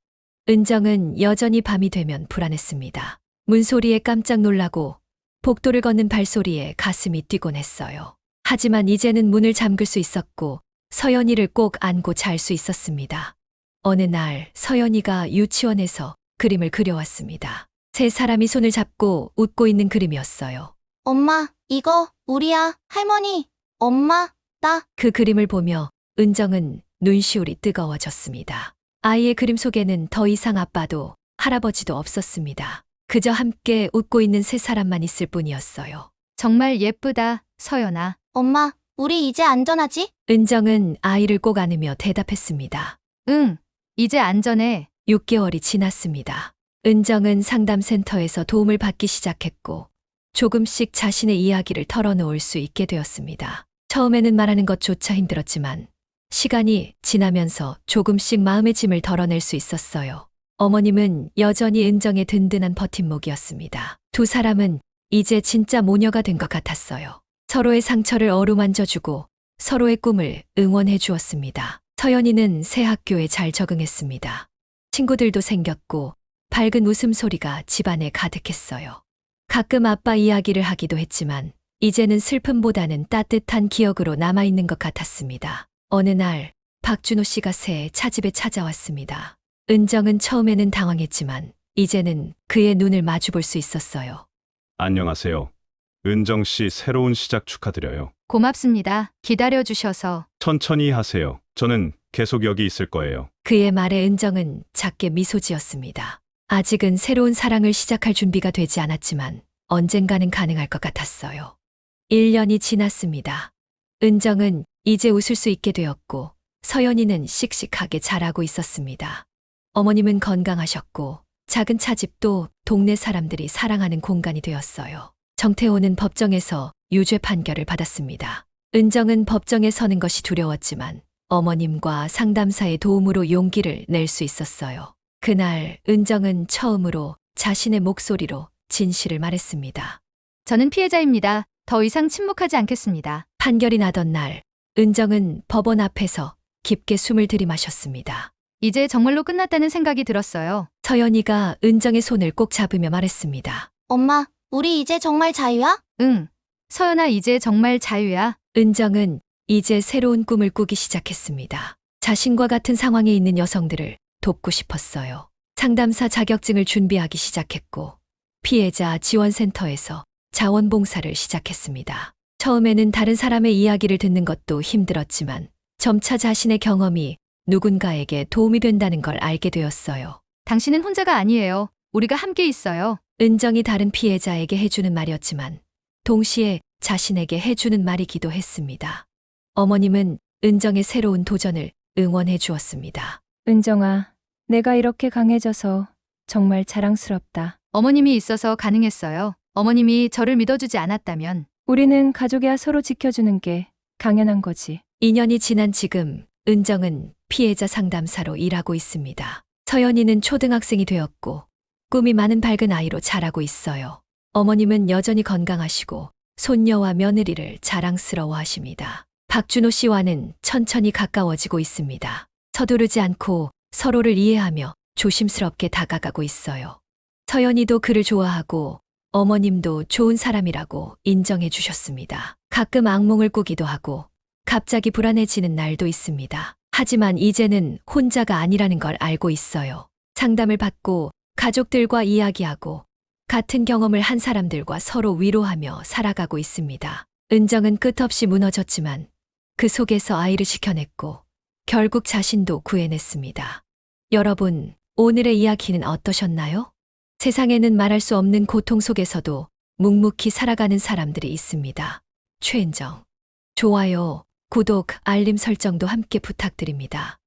은정은 여전히 밤이 되면 불안했습니다. 문소리에 깜짝 놀라고 복도를 걷는 발소리에 가슴이 뛰곤 했어요. 하지만 이제는 문을 잠글 수 있었고 서연이를 꼭 안고 잘 수 있었습니다. 어느 날 서연이가 유치원에서 그림을 그려왔습니다. 세 사람이 손을 잡고 웃고 있는 그림이었어요. 엄마, 이거 우리야. 할머니, 엄마, 나. 그 그림을 보며 은정은 눈시울이 뜨거워졌습니다. 아이의 그림 속에는 더 이상 아빠도 할아버지도 없었습니다. 그저 함께 웃고 있는 세 사람만 있을 뿐이었어요. 정말 예쁘다, 서연아. 엄마, 우리 이제 안전하지? 은정은 아이를 꼭 안으며 대답했습니다. 응, 이제 안전해. 6개월이 지났습니다. 은정은 상담센터에서 도움을 받기 시작했고 조금씩 자신의 이야기를 털어놓을 수 있게 되었습니다. 처음에는 말하는 것조차 힘들었지만 시간이 지나면서 조금씩 마음의 짐을 덜어낼 수 있었어요. 어머님은 여전히 은정의 든든한 버팀목이었습니다. 두 사람은 이제 진짜 모녀가 된 것 같았어요. 서로의 상처를 어루만져주고 서로의 꿈을 응원해 주었습니다. 서연이는 새 학교에 잘 적응했습니다. 친구들도 생겼고 밝은 웃음소리가 집안에 가득했어요. 가끔 아빠 이야기를 하기도 했지만 이제는 슬픔보다는 따뜻한 기억으로 남아있는 것 같았습니다. 어느 날 박준호 씨가 새 차집에 찾아왔습니다. 은정은 처음에는 당황했지만 이제는 그의 눈을 마주볼 수 있었어요. 안녕하세요. 은정 씨 새로운 시작 축하드려요. 고맙습니다. 기다려주셔서. 천천히 하세요. 저는 계속 여기 있을 거예요. 그의 말에 은정은 작게 미소 지었습니다. 아직은 새로운 사랑을 시작할 준비가 되지 않았지만 언젠가는 가능할 것 같았어요. 1년이 지났습니다. 은정은 이제 웃을 수 있게 되었고 서연이는 씩씩하게 자라고 있었습니다. 어머님은 건강하셨고 작은 차집도 동네 사람들이 사랑하는 공간이 되었어요. 정태호는 법정에서 유죄 판결을 받았습니다. 은정은 법정에 서는 것이 두려웠지만 어머님과 상담사의 도움으로 용기를 낼 수 있었어요. 그날 은정은 처음으로 자신의 목소리로 진실을 말했습니다. 저는 피해자입니다. 더 이상 침묵하지 않겠습니다. 판결이 나던 날 은정은 법원 앞에서 깊게 숨을 들이마셨습니다. 이제 정말로 끝났다는 생각이 들었어요. 서연이가 은정의 손을 꼭 잡으며 말했습니다. 엄마, 우리 이제 정말 자유야? 응. 서연아, 이제 정말 자유야. 은정은 이제 새로운 꿈을 꾸기 시작했습니다. 자신과 같은 상황에 있는 여성들을 돕고 싶었어요. 상담사 자격증을 준비하기 시작했고 피해자 지원센터에서 자원봉사를 시작했습니다. 처음에는 다른 사람의 이야기를 듣는 것도 힘들었지만 점차 자신의 경험이 누군가에게 도움이 된다는 걸 알게 되었어요. 당신은 혼자가 아니에요. 우리가 함께 있어요. 은정이 다른 피해자에게 해주는 말이었지만 동시에 자신에게 해주는 말이기도 했습니다. 어머님은 은정의 새로운 도전을 응원해 주었습니다. 은정아, 내가 이렇게 강해져서 정말 자랑스럽다. 어머님이 있어서 가능했어요. 어머님이 저를 믿어주지 않았다면. 우리는 가족이야 서로 지켜주는 게 당연한 거지. 2년이 지난 지금 은정은 피해자 상담사로 일하고 있습니다. 서연이는 초등학생이 되었고 꿈이 많은 밝은 아이로 자라고 있어요. 어머님은 여전히 건강하시고 손녀와 며느리를 자랑스러워하십니다. 박준호 씨와는 천천히 가까워지고 있습니다. 서두르지 않고 서로를 이해하며 조심스럽게 다가가고 있어요. 서연이도 그를 좋아하고 어머님도 좋은 사람이라고 인정해 주셨습니다. 가끔 악몽을 꾸기도 하고 갑자기 불안해지는 날도 있습니다. 하지만 이제는 혼자가 아니라는 걸 알고 있어요. 상담을 받고 가족들과 이야기하고 같은 경험을 한 사람들과 서로 위로하며 살아가고 있습니다. 은정은 끝없이 무너졌지만 그 속에서 아이를 지켜냈고 결국 자신도 구해냈습니다. 여러분, 오늘의 이야기는 어떠셨나요? 세상에는 말할 수 없는 고통 속에서도 묵묵히 살아가는 사람들이 있습니다. 최은정. 좋아요, 구독, 알림 설정도 함께 부탁드립니다.